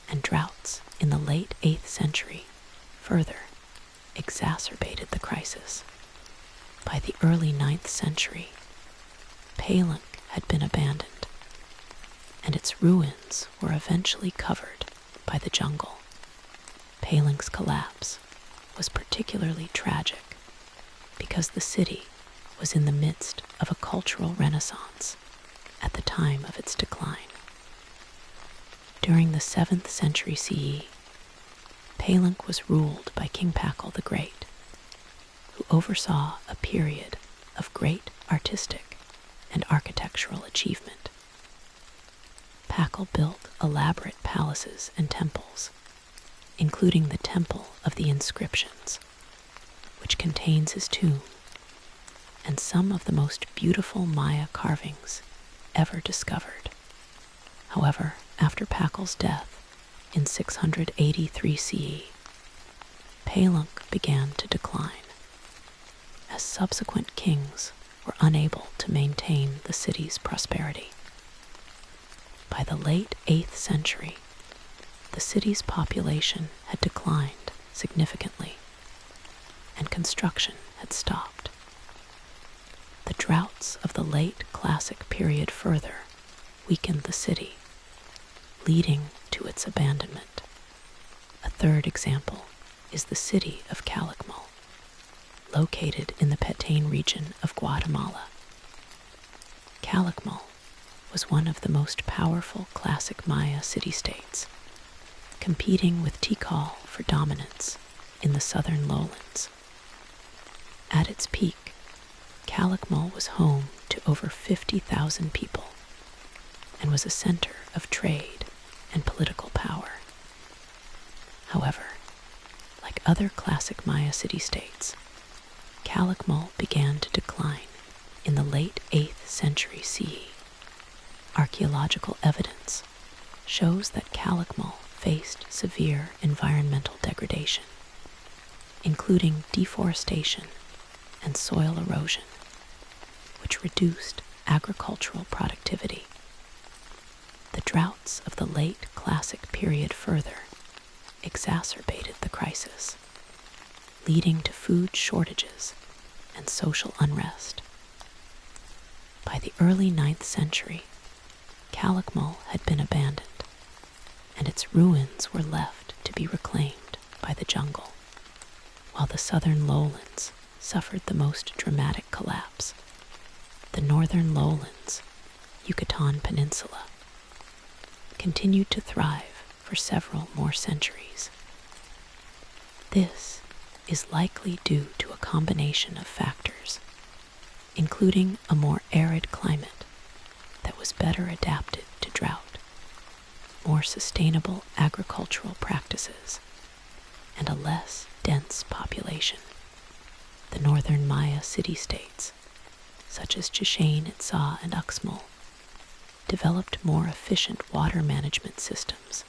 and droughts in the late 8th century further exacerbated the crisis. By the early 9th century, Palenque had been abandoned, and its ruins were eventually covered by the jungle. Palenque's collapse was particularly tragic because the city was in the midst of a cultural renaissance at the time of its decline. During the 7th century CE, Palenque was ruled by King Pakal the Great, who oversaw a period of great artistic and architectural achievement. Pakal built elaborate palaces and temples, including the Temple of the Inscriptions, which contains his tomb, and some of the most beautiful Maya carvings ever discovered. However, after Pakal's death in 683 CE, Palenque began to decline, as subsequent kings were unable to maintain the city's prosperity. By the late 8th century, the city's population had declined significantly, and construction had stopped. The droughts of the late classic period further weakened the city, leading to its abandonment. A third example is the city of Calakmul, located in the Petén region of Guatemala. Calakmul was one of the most powerful classic Maya city-states, competing with Tikal for dominance in the southern lowlands. At its peak, Calakmul was home to over 50,000 people and was a center of trade and political power. However, like other classic Maya city-states, Calakmul began to decline in the late 8th century CE. Archaeological evidence shows that Calakmul faced severe environmental degradation, including deforestation and soil erosion, which reduced agricultural productivity. The droughts of the late classic period further exacerbated the crisis, leading to food shortages and social unrest. By the early 9th century, Calakmul had been abandoned, and its ruins were left to be reclaimed by the jungle, while the southern lowlands suffered the most dramatic collapse. The northern lowlands, Yucatan Peninsula, continued to thrive for several more centuries. This is likely due to a combination of factors, including a more arid climate that was better adapted to drought, more sustainable agricultural practices, and a less dense population. The northern Maya city-states, such as Chichen Itza and Uxmal, developed more efficient water management systems,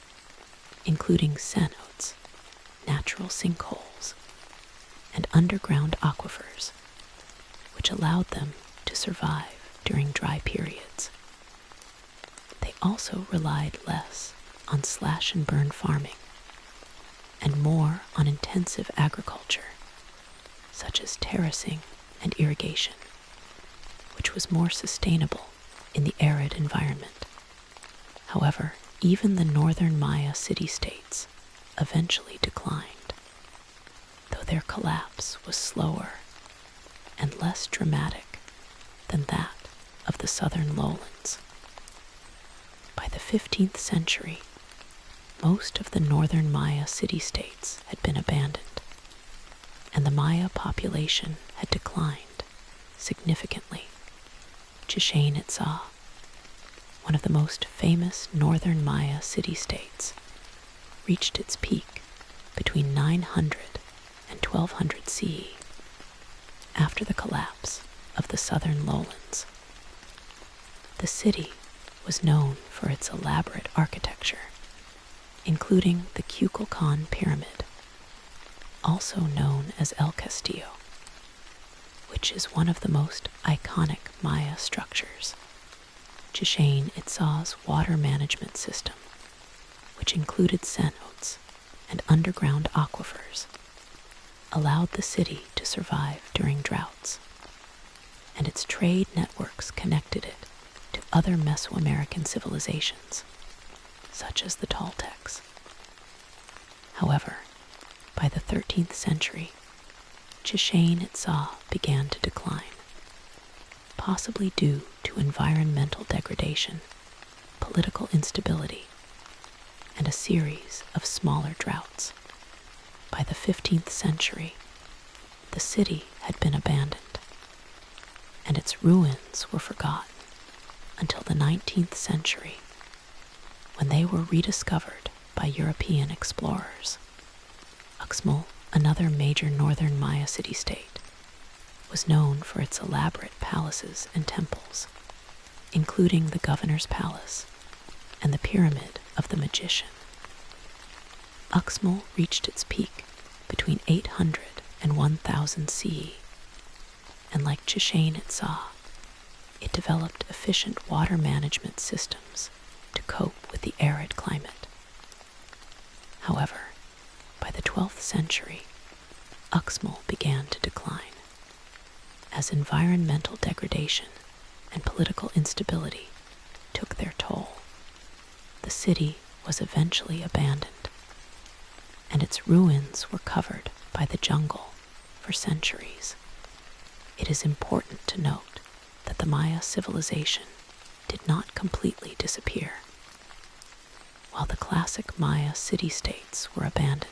including cenotes, natural sinkholes, and underground aquifers, which allowed them to survive during dry periods. They also relied less on slash-and-burn farming and more on intensive agriculture, such as terracing and irrigation, which was more sustainable in the arid environment. However, even the northern Maya city-states eventually declined, though their collapse was slower and less dramatic than that of the southern lowlands. By the 15th century, most of the northern Maya city-states had been abandoned, and the Maya population had declined significantly. Chichen Itza, one of the most famous northern Maya city-states, reached its peak between 900 and 1200 CE, after the collapse of the southern lowlands. The city was known for its elaborate architecture, including the Kukulkan Pyramid, also known as El Castillo, which is one of the most iconic Maya structures. Chichen Itza's water management system, which included cenotes and underground aquifers, allowed the city to survive during droughts, and its trade networks connected it to other Mesoamerican civilizations, such as the Toltecs. However, By the 13th century, Chichen Itza began to decline, possibly due to environmental degradation, political instability, and a series of smaller droughts. By the 15th century, the city had been abandoned, and its ruins were forgotten until the 19th century, when they were rediscovered by European explorers. Uxmal, another major northern Maya city-state, was known for its elaborate palaces and temples, including the governor's palace and the pyramid of the magician. Uxmal reached its peak between 800 and 1000 CE, and like Chichen Itza, it developed efficient water management systems to cope with the arid climate. However, by the 12th century, Uxmal began to decline, as environmental degradation and political instability took their toll. The city was eventually abandoned, and its ruins were covered by the jungle for centuries. It is important to note that the Maya civilization did not completely disappear. While the classic Maya city-states were abandoned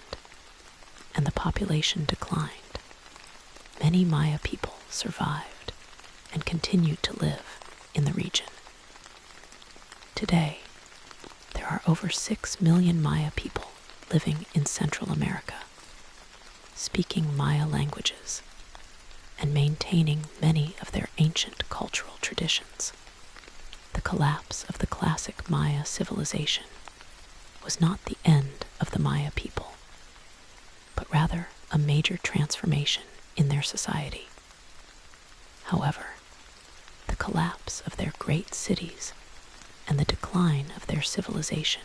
and the population declined, many Maya people survived and continued to live in the region. Today, there are over 6 million Maya people living in Central America, speaking Maya languages and maintaining many of their ancient cultural traditions. The collapse of the classic Maya civilization was not the end of the Maya people, but rather a major transformation in their society. However, the collapse of their great cities and the decline of their civilization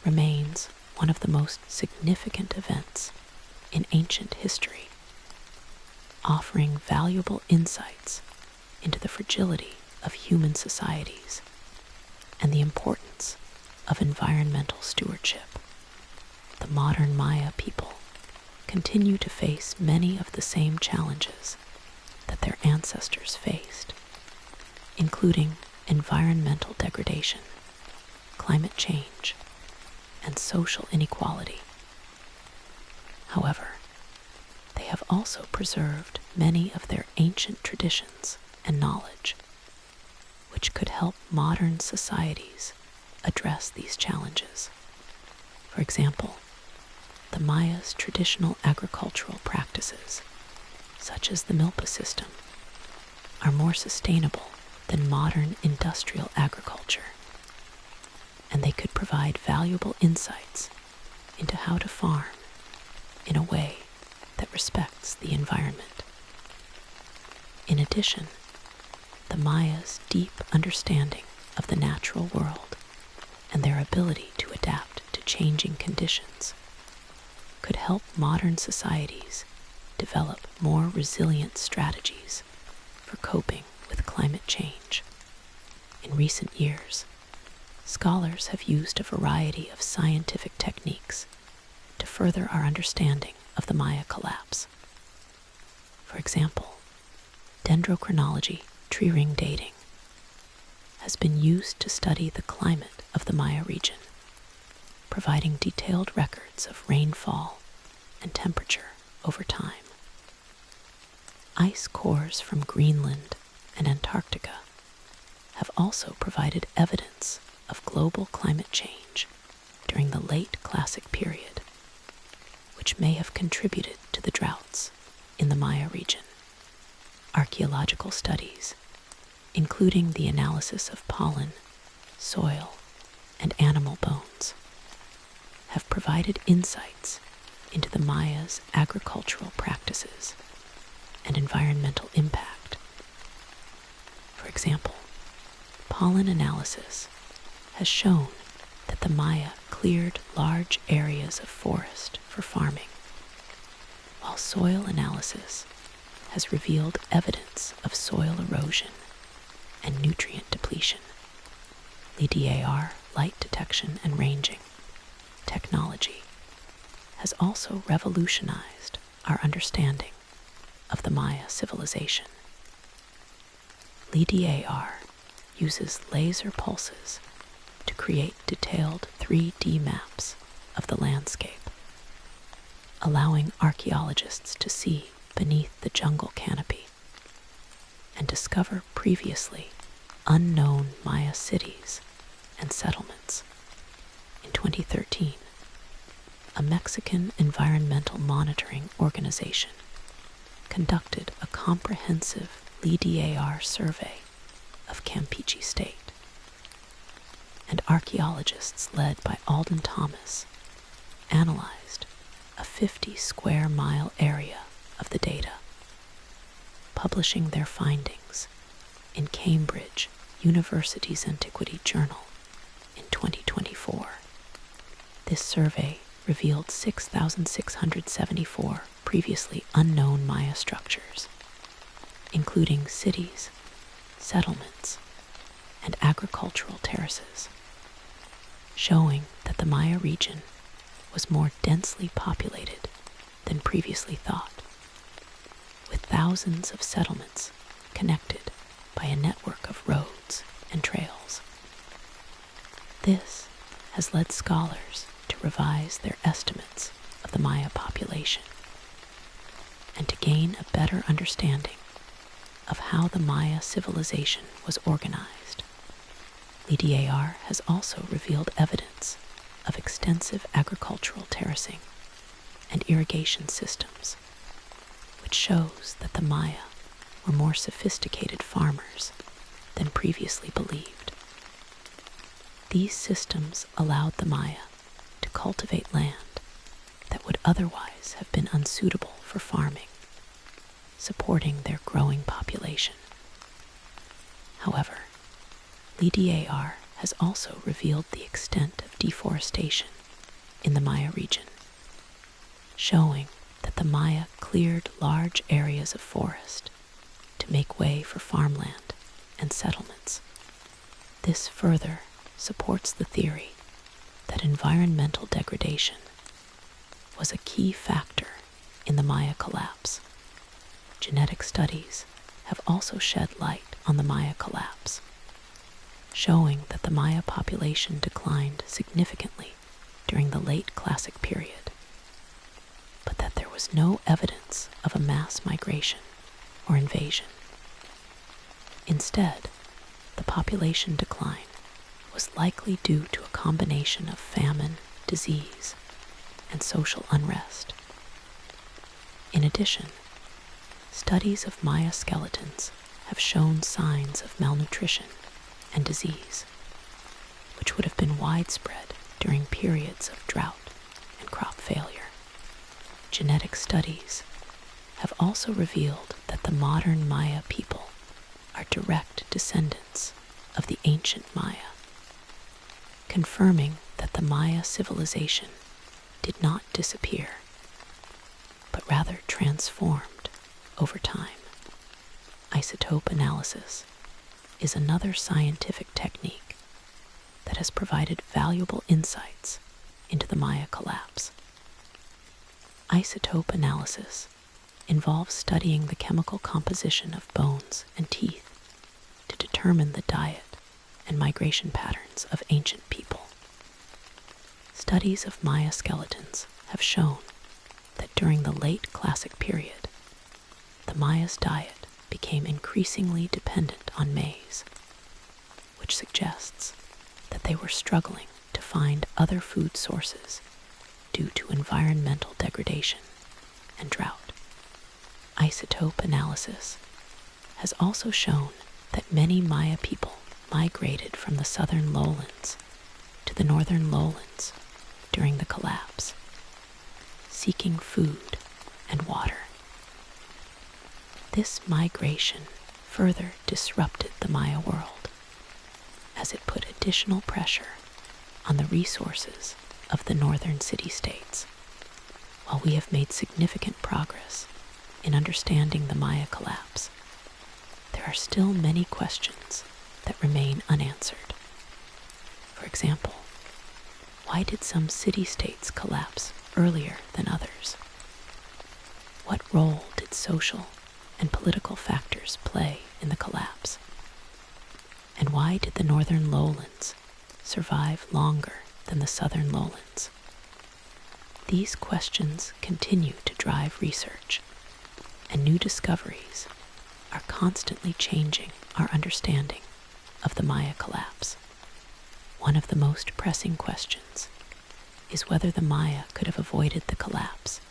remains one of the most significant events in ancient history, offering valuable insights into the fragility of human societies and the importance of environmental stewardship. The modern Maya people continue to face many of the same challenges that their ancestors faced, including environmental degradation, climate change, and social inequality. However, they have also preserved many of their ancient traditions and knowledge, which could help modern societies address these challenges. For example, the Maya's traditional agricultural practices, such as the milpa system, are more sustainable than modern industrial agriculture, and they could provide valuable insights into how to farm in a way that respects the environment. In addition, the Maya's deep understanding of the natural world and their ability to adapt to changing conditions could help modern societies develop more resilient strategies for coping with climate change. In recent years, scholars have used a variety of scientific techniques to further our understanding of the Maya collapse. For example, dendrochronology, tree ring dating, has been used to study the climate of the Maya region, providing detailed records of rainfall and temperature over time. Ice cores from Greenland and Antarctica have also provided evidence of global climate change during the late Classic period, which may have contributed to the droughts in the Maya region. Archaeological studies, including the analysis of pollen, soil, and animal bones, have provided insights into the Maya's agricultural practices and environmental impact. For example, pollen analysis has shown that the Maya cleared large areas of forest for farming, while soil analysis has revealed evidence of soil erosion and nutrient depletion. LIDAR, light detection and ranging technology, has also revolutionized our understanding of the Maya civilization. LIDAR uses laser pulses to create detailed 3D maps of the landscape, allowing archaeologists to see beneath the jungle canopy and discover previously unknown Maya cities and settlements. In 2013, a Mexican environmental monitoring organization conducted a comprehensive LIDAR survey of Campeche State, and archaeologists led by Alden Thomas analyzed a 50 square mile area of the data, publishing their findings in Cambridge University's Antiquity Journal in 2024. This survey revealed 6,674 previously unknown Maya structures, including cities, settlements, and agricultural terraces, showing that the Maya region was more densely populated than previously thought, with thousands of settlements connected by a network of roads and trails. This has led scholars to revise their estimates of the Maya population and to gain a better understanding of how the Maya civilization was organized. LIDAR has also revealed evidence of extensive agricultural terracing and irrigation systems, which shows that the Maya were more sophisticated farmers than previously believed. These systems allowed the Maya to cultivate land that would otherwise have been unsuitable for farming, supporting their growing population. However, LIDAR has also revealed the extent of deforestation in the Maya region, showing that the Maya cleared large areas of forest to make way for farmland and settlements. This further supports the theory that environmental degradation was a key factor in the Maya collapse. Genetic studies have also shed light on the Maya collapse, showing that the Maya population declined significantly during the late Classic period, but that there was no evidence of a mass migration or invasion. Instead, the population decline was likely due to a combination of famine, disease, and social unrest. In addition, studies of Maya skeletons have shown signs of malnutrition and disease, which would have been widespread during periods of drought and crop failure. Genetic studies have also revealed that the modern Maya people are direct descendants of the ancient Maya, confirming that the Maya civilization did not disappear, but rather transformed over time. Isotope analysis is another scientific technique that has provided valuable insights into the Maya collapse. Isotope analysis involves studying the chemical composition of bones and teeth to determine the diet and migration patterns of ancient people. Studies of Maya skeletons have shown that during the late Classic period, the Maya's diet became increasingly dependent on maize, which suggests that they were struggling to find other food sources due to environmental degradation and drought. Isotope analysis has also shown that many Maya people migrated from the southern lowlands to the northern lowlands during the collapse, seeking food and water. This migration further disrupted the Maya world, as it put additional pressure on the resources of the northern city-states. While we have made significant progress in understanding the Maya collapse, there are still many questions that remain unanswered. For example, why did some city-states collapse earlier than others? What role did social and political factors play in the collapse? And why did the northern lowlands survive longer than the southern lowlands? These questions continue to drive research, and new discoveries are constantly changing our understanding of the Maya collapse. One of the most pressing questions is whether the Maya could have avoided the collapse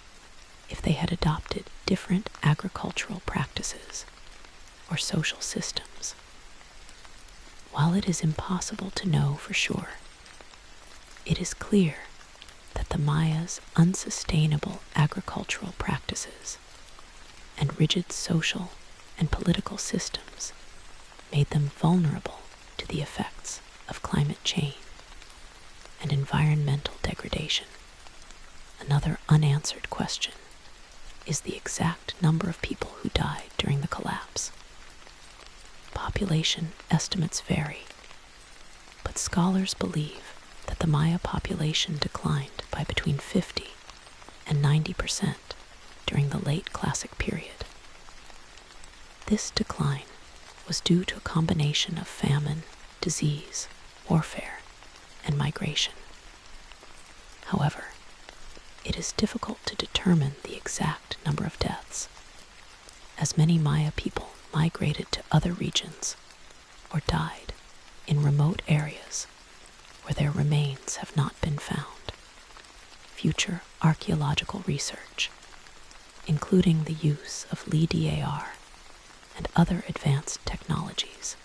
if they had adopted different agricultural practices or social systems. While it is impossible to know for sure, it is clear that the Maya's unsustainable agricultural practices and rigid social and political systems made them vulnerable to the effects of climate change and environmental degradation. Another unanswered question is the exact number of people who died during the collapse. Population estimates vary, but scholars believe that the Maya population declined by between 50 and 90% during the late Classic period. This decline was due to a combination of famine, disease, warfare, and migration. However, it is difficult to determine the exact number of deaths, as many Maya people migrated to other regions or died in remote areas where their remains have not been found. Future archaeological research, including the use of LIDAR and other advanced technologies,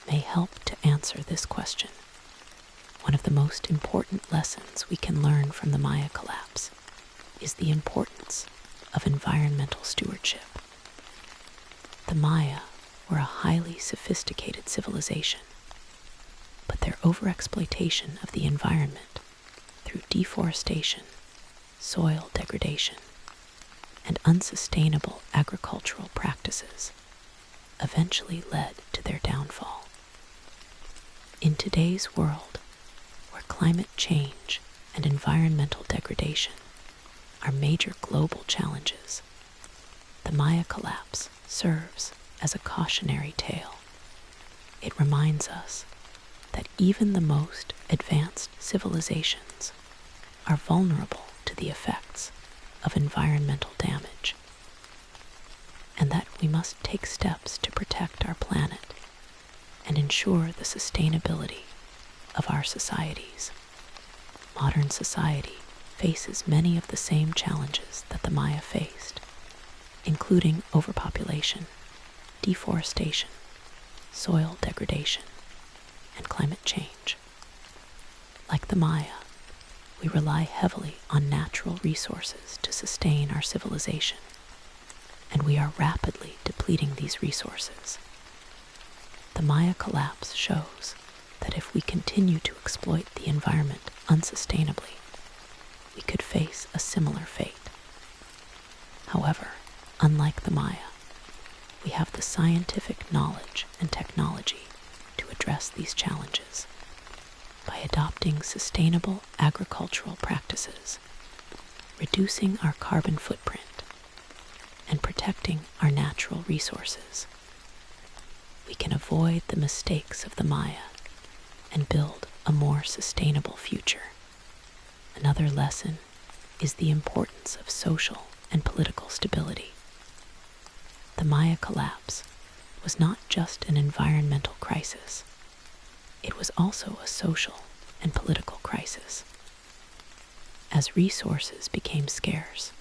may help to answer this question. One of the most important lessons we can learn from the Maya collapse is the importance of environmental stewardship. The Maya were a highly sophisticated civilization, but their overexploitation of the environment through deforestation, soil degradation, and unsustainable agricultural practices eventually led to their downfall. In today's world, where climate change and environmental degradation are major global challenges, the Maya collapse serves as a cautionary tale. It reminds us that even the most advanced civilizations are vulnerable to the effects of environmental damage, and that we must take steps to protect our planet and ensure the sustainability of our societies. Modern society faces many of the same challenges that the Maya faced, including overpopulation, deforestation, soil degradation, and climate change. Like the Maya, we rely heavily on natural resources to sustain our civilization, and we are rapidly depleting these resources. The Maya collapse shows that if we continue to exploit the environment unsustainably, we could face a similar fate. However, unlike the Maya, we have the scientific knowledge and technology to address these challenges. By adopting sustainable agricultural practices, reducing our carbon footprint, and protecting our natural resources, we can avoid the mistakes of the Maya and build a more sustainable future. Another lesson is the importance of social and political stability. The Maya collapse was not just an environmental crisis, it was also a social and political crisis. As resources became scarce,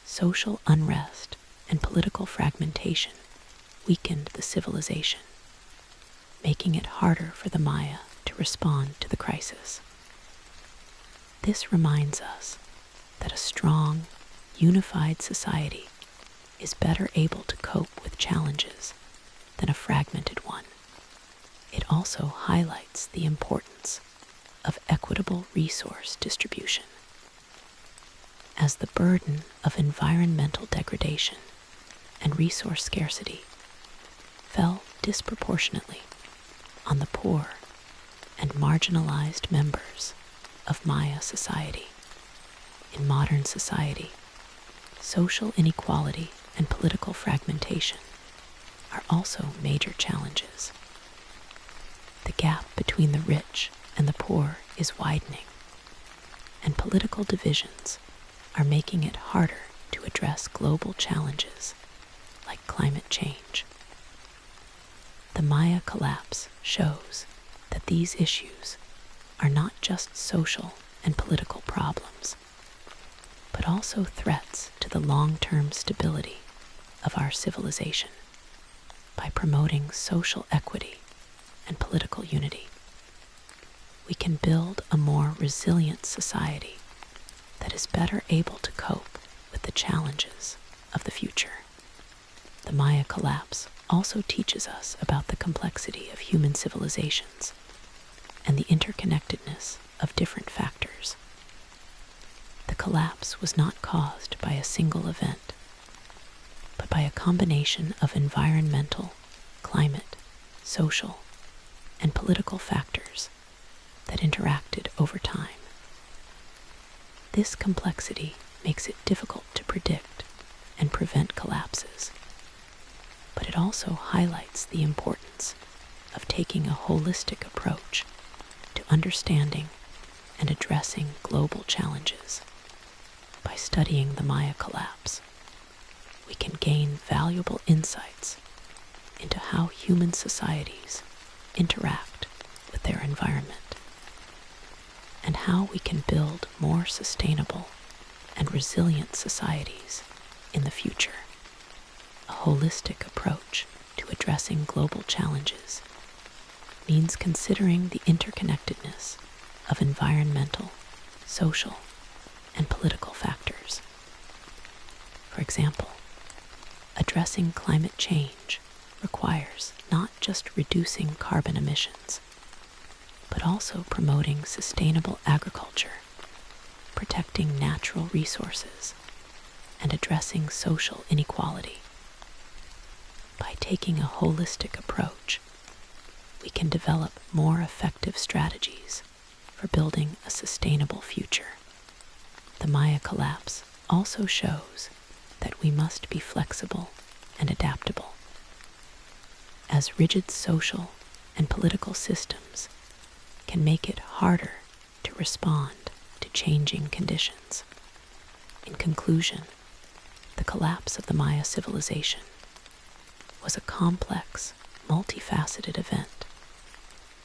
social unrest and political fragmentation weakened the civilization, making it harder for the Maya to respond to the crisis. This reminds us that a strong, unified society is better able to cope with challenges than a fragmented one. It also highlights the importance of equitable resource distribution. As the burden of environmental degradation and resource scarcity fell disproportionately on the poor and marginalized members of Maya society, In modern society, social inequality and political fragmentation are also major challenges. The gap between the rich and the poor is widening, and political divisions are making it harder to address global challenges like climate change. The Maya collapse shows that these issues are not just social and political problems, but also threats to the long-term stability of our civilization. By promoting social equity and political unity, we can build a more resilient society that is better able to cope with the challenges of the future. The Maya collapse also teaches us about the complexity of human civilizations and the interconnectedness of different factors. The collapse was not caused by a single event, but by a combination of environmental, climate, social, and political factors that interacted over time. This complexity makes it difficult to predict and prevent collapses, but it also highlights the importance of taking a holistic approach to understanding and addressing global challenges. By studying the Maya collapse, we can gain valuable insights into how human societies interact with their environment and how we can build more sustainable and resilient societies in the future. A holistic approach to addressing global challenges means considering the interconnectedness of environmental, social, and political factors. For example, addressing climate change requires not just reducing carbon emissions, but also promoting sustainable agriculture, protecting natural resources, and addressing social inequality. By taking a holistic approach, we can develop more effective strategies for building a sustainable future. The Maya collapse also shows that we must be flexible and adaptable. As rigid social and political systems can make it harder to respond to changing conditions. In conclusion, the collapse of the Maya civilization was a complex, multifaceted event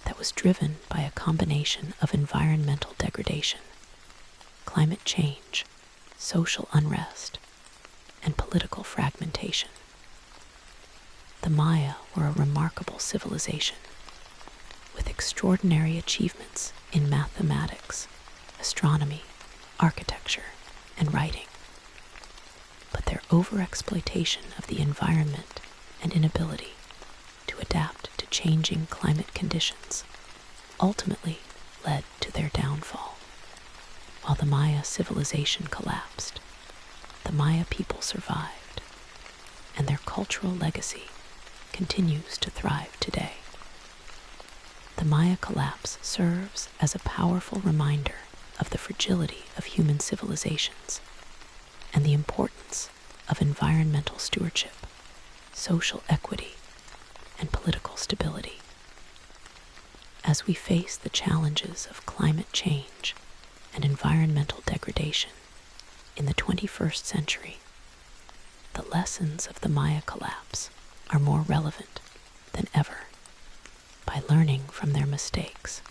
that was driven by a combination of environmental degradation, climate change, social unrest, and political fragmentation. The Maya were a remarkable civilization with extraordinary achievements in mathematics, astronomy, architecture, and writing. But their overexploitation of the environment and inability to adapt to changing climate conditions ultimately led to their downfall. While the Maya civilization collapsed, the Maya people survived, and their cultural legacy continues to thrive today. The Maya collapse serves as a powerful reminder of the fragility of human civilizations and the importance of environmental stewardship, social equity, and political stability. As we face the challenges of climate change and environmental degradation in the 21st century, the lessons of the Maya collapse are more relevant than ever. By learning from their mistakes,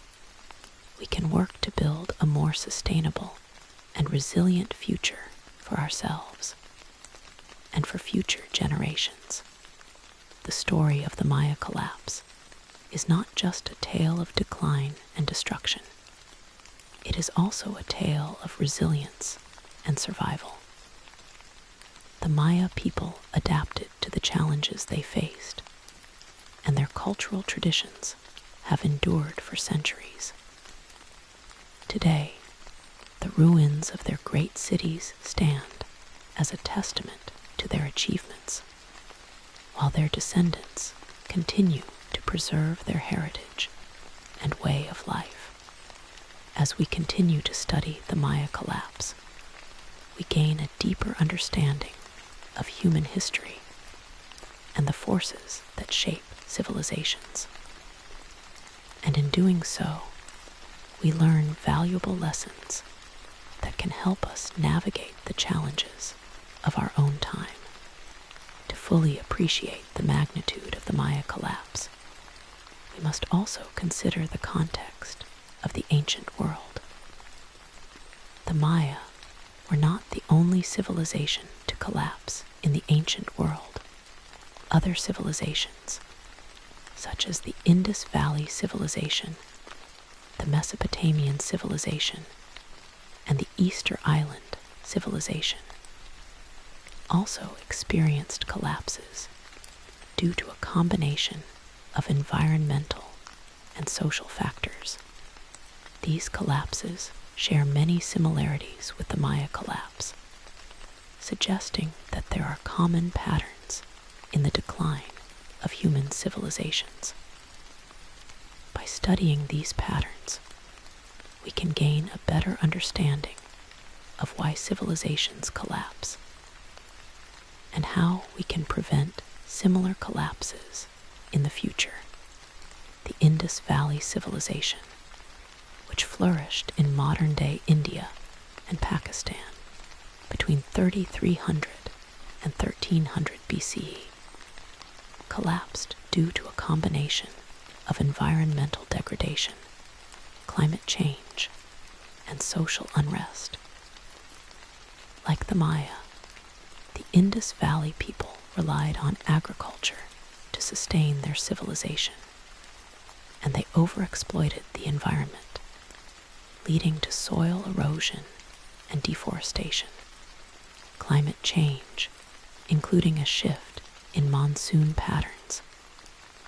we can work to build a more sustainable and resilient future for ourselves and for future generations. The story of the Maya collapse is not just a tale of decline and destruction. It is also a tale of resilience and survival. The Maya people adapted to the challenges they faced, and their cultural traditions have endured for centuries. Today, the ruins of their great cities stand as a testament to their achievements, while their descendants continue to preserve their heritage and way of life. As we continue to study the Maya collapse, we gain a deeper understanding of human history and the forces that shape civilizations. And in doing so, we learn valuable lessons that can help us navigate the challenges of our own time. To fully appreciate the magnitude of the Maya collapse, we must also consider the context of the ancient world. The Maya were not the only civilization to collapse in the ancient world. Other civilizations, such as the Indus Valley Civilization, the Mesopotamian Civilization, and the Easter Island Civilization, also experienced collapses due to a combination of environmental and social factors. These collapses share many similarities with the Maya collapse, suggesting that there are common patterns in the decline of human civilizations. By studying these patterns, we can gain a better understanding of why civilizations collapse and how we can prevent similar collapses in the future. The Indus Valley Civilization, which flourished in modern-day India and Pakistan between 3300 and 1300 BCE, collapsed due to a combination of environmental degradation, climate change, and social unrest. Like the Maya, the Indus Valley people relied on agriculture to sustain their civilization, and they overexploited the environment, leading to soil erosion and deforestation. Climate change, including a shift in monsoon patterns,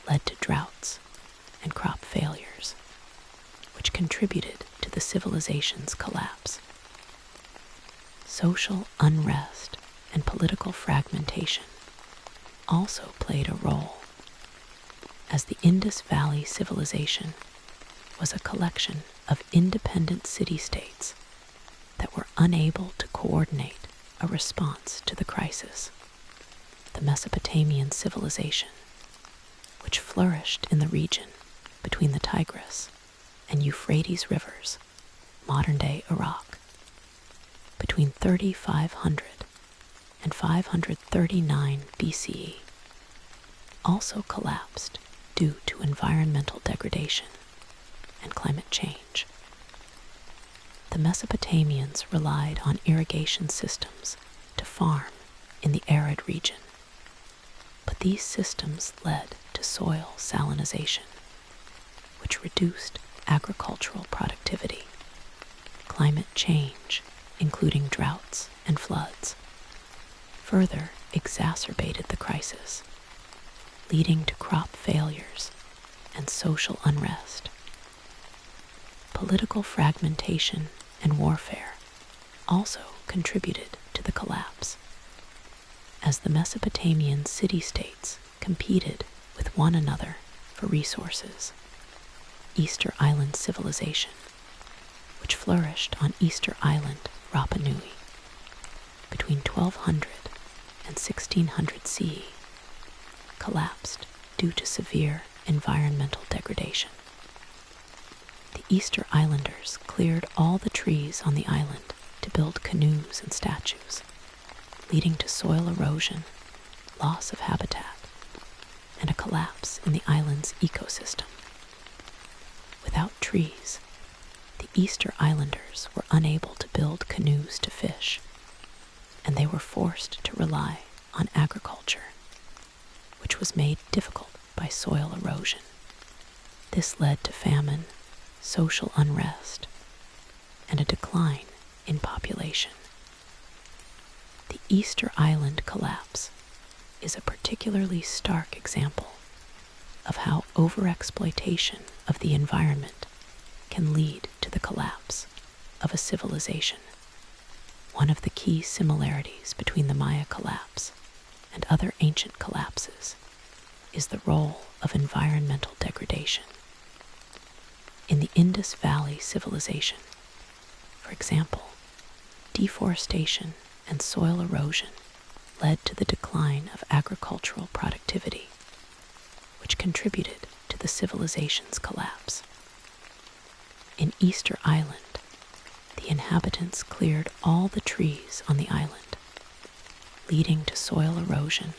led to droughts and crop failures, which contributed to the civilization's collapse. Social unrest and political fragmentation also played a role, as the Indus Valley Civilization was a collection of independent city-states that were unable to coordinate a response to the crisis. The Mesopotamian Civilization, which flourished in the region between the Tigris and Euphrates rivers, modern-day Iraq, between 3500 and 539 BCE, also collapsed due to environmental degradation and climate change. The Mesopotamians relied on irrigation systems to farm in the arid region, but these systems led to soil salinization, which reduced agricultural productivity. Climate change, including droughts and floods, further exacerbated the crisis, leading to crop failures and social unrest. Political fragmentation and warfare also contributed to the collapse, as the Mesopotamian city-states competed with one another for resources. Easter Island Civilization, which flourished on Easter Island, Rapa Nui, between 1200 and 1600 CE, collapsed due to severe environmental degradation. The Easter Islanders cleared all the trees on the island to build canoes and statues, leading to soil erosion, loss of habitat, and a collapse in the island's ecosystem. Without trees, the Easter Islanders were unable to build canoes to fish, and they were forced to rely on agriculture, which was made difficult by soil erosion. This led to famine, social unrest, and a decline in population. The Easter Island collapse is a particularly stark example of how overexploitation of the environment can lead to the collapse of a civilization. One of the key similarities between the Maya collapse and other ancient collapses is the role of environmental degradation. In the Indus Valley Civilization, for example, deforestation and soil erosion led to the decline of agricultural productivity, which contributed to the civilization's collapse. In Easter Island, the inhabitants cleared all the trees on the island, leading to soil erosion,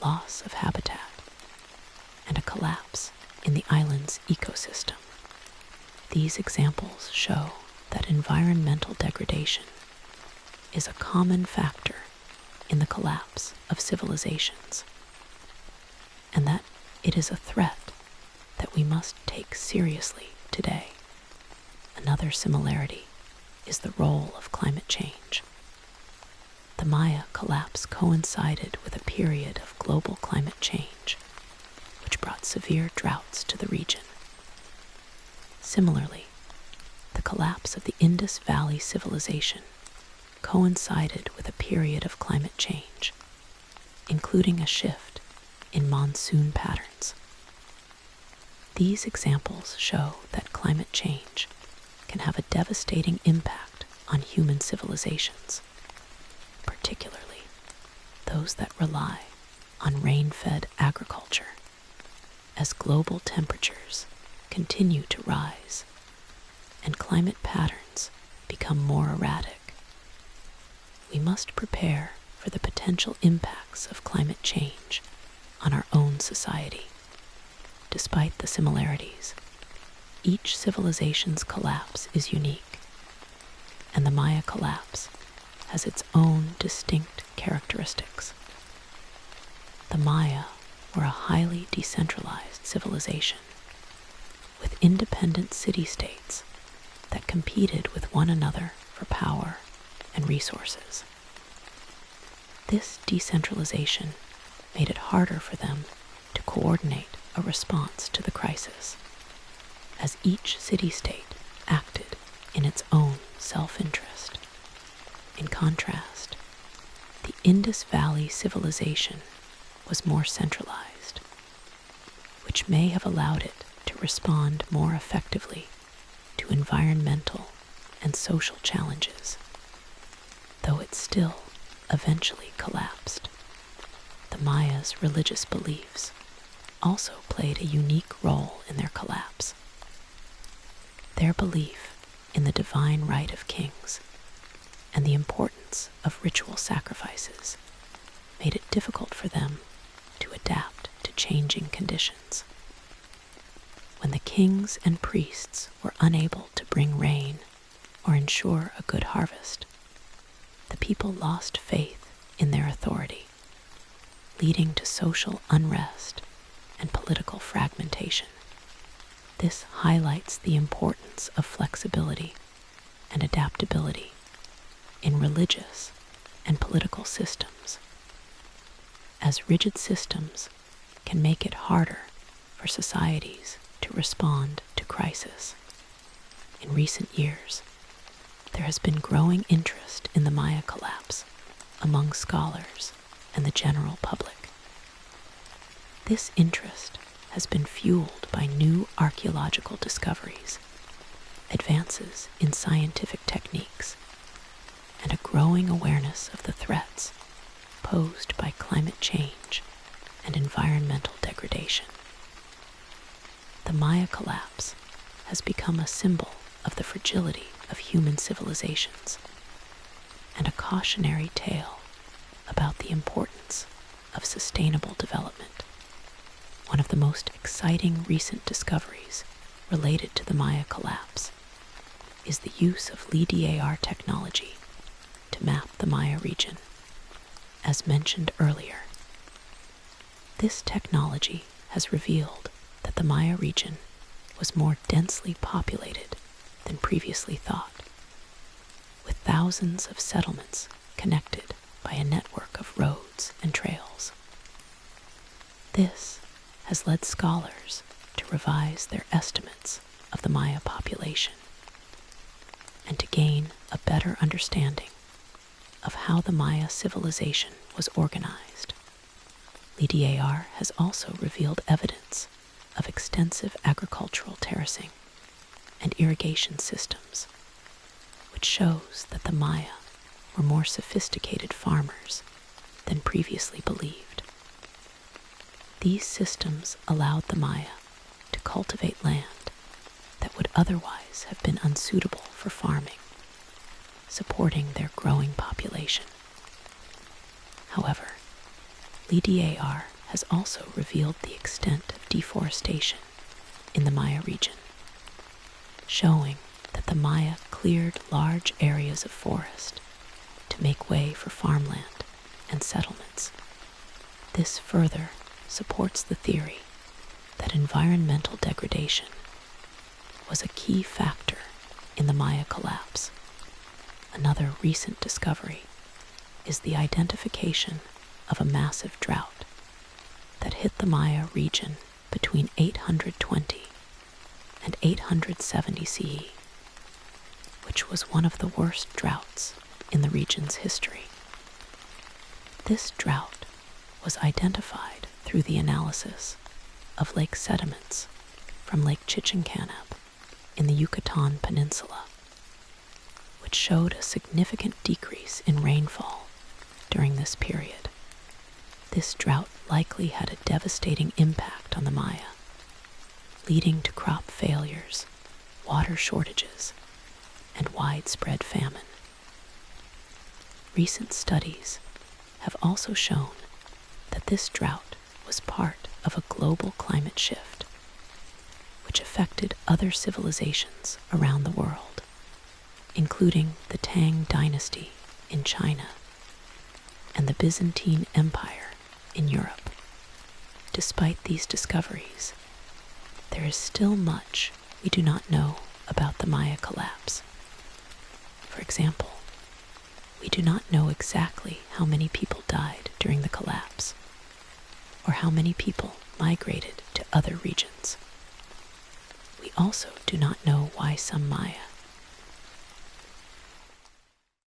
loss of habitat, and a collapse in the island's ecosystem. These examples show that environmental degradation is a common factor in the collapse of civilizations, and that it is a threat that we must take seriously today. Another similarity is the role of climate change. The Maya collapse coincided with a period of global climate change, which brought severe droughts to the region. Similarly, the collapse of the Indus Valley civilization coincided with a period of climate change, including a shift in monsoon patterns. These examples show that climate change can have a devastating impact on human civilizations, particularly those that rely on rain-fed agriculture. As global temperatures continue to rise and climate patterns become more erratic, we must prepare for the potential impacts of climate change on our own society. Despite the similarities, each civilization's collapse is unique, and the Maya collapse has its own distinct characteristics. The Maya were a highly decentralized civilization, with independent city-states that competed with one another for power and resources. This decentralization made it harder for them to coordinate a response to the crisis, as each city-state acted in its own self-interest. In contrast, the Indus Valley civilization was more centralized, which may have allowed it to respond more effectively to environmental and social challenges, though it still eventually collapsed. The Mayas' religious beliefs also played a unique role in their collapse. Their belief in the divine right of kings and the importance of ritual sacrifices made it difficult for them to adapt to changing conditions. When the kings and priests were unable to bring rain or ensure a good harvest, the people lost faith in their authority, leading to social unrest and political fragmentation. This highlights the importance of flexibility and adaptability in religious and political systems, as rigid systems can make it harder for societies to respond to crisis. In recent years, there has been growing interest in the Maya collapse among scholars and the general public. This interest has been fueled by new archaeological discoveries, advances in scientific techniques, and a growing awareness of the threats posed by climate change and environmental degradation. The Maya collapse has become a symbol of the fragility of human civilizations and a cautionary tale about the importance of sustainable development. One of the most exciting recent discoveries related to the Maya collapse is the use of LiDAR technology to map the Maya region. As mentioned earlier, this technology has revealed that the Maya region was more densely populated than previously thought, with thousands of settlements connected by a network of roads and trails. This has led scholars to revise their estimates of the Maya population and to gain a better understanding of how the Maya civilization was organized. LiDAR has also revealed evidence of extensive agricultural terracing and irrigation systems, which shows that the Maya were more sophisticated farmers than previously believed. These systems allowed the Maya to cultivate land that would otherwise have been unsuitable for farming, supporting their growing population. However, LDAR has also revealed the extent of deforestation in the Maya region, showing that the Maya cleared large areas of forest to make way for farmland and settlements. This further supports the theory that environmental degradation was a key factor in the Maya collapse. Another recent discovery is the identification of a massive drought that hit the Maya region between 820 and 870 CE, which was one of the worst droughts in the region's history. This drought was identified through the analysis of lake sediments from Lake Chichincanab in the Yucatan Peninsula, which showed a significant decrease in rainfall during this period. This drought likely had a devastating impact on the Maya, leading to crop failures, water shortages, and widespread famine. Recent studies have also shown that this drought was part of a global climate shift, which affected other civilizations around the world, including the Tang dynasty in China and the Byzantine Empire in Europe. Despite these discoveries, there is still much we do not know about the Maya collapse. For example, we do not know exactly how many people died during the collapse, or how many people migrated to other regions. We also do not know why some Maya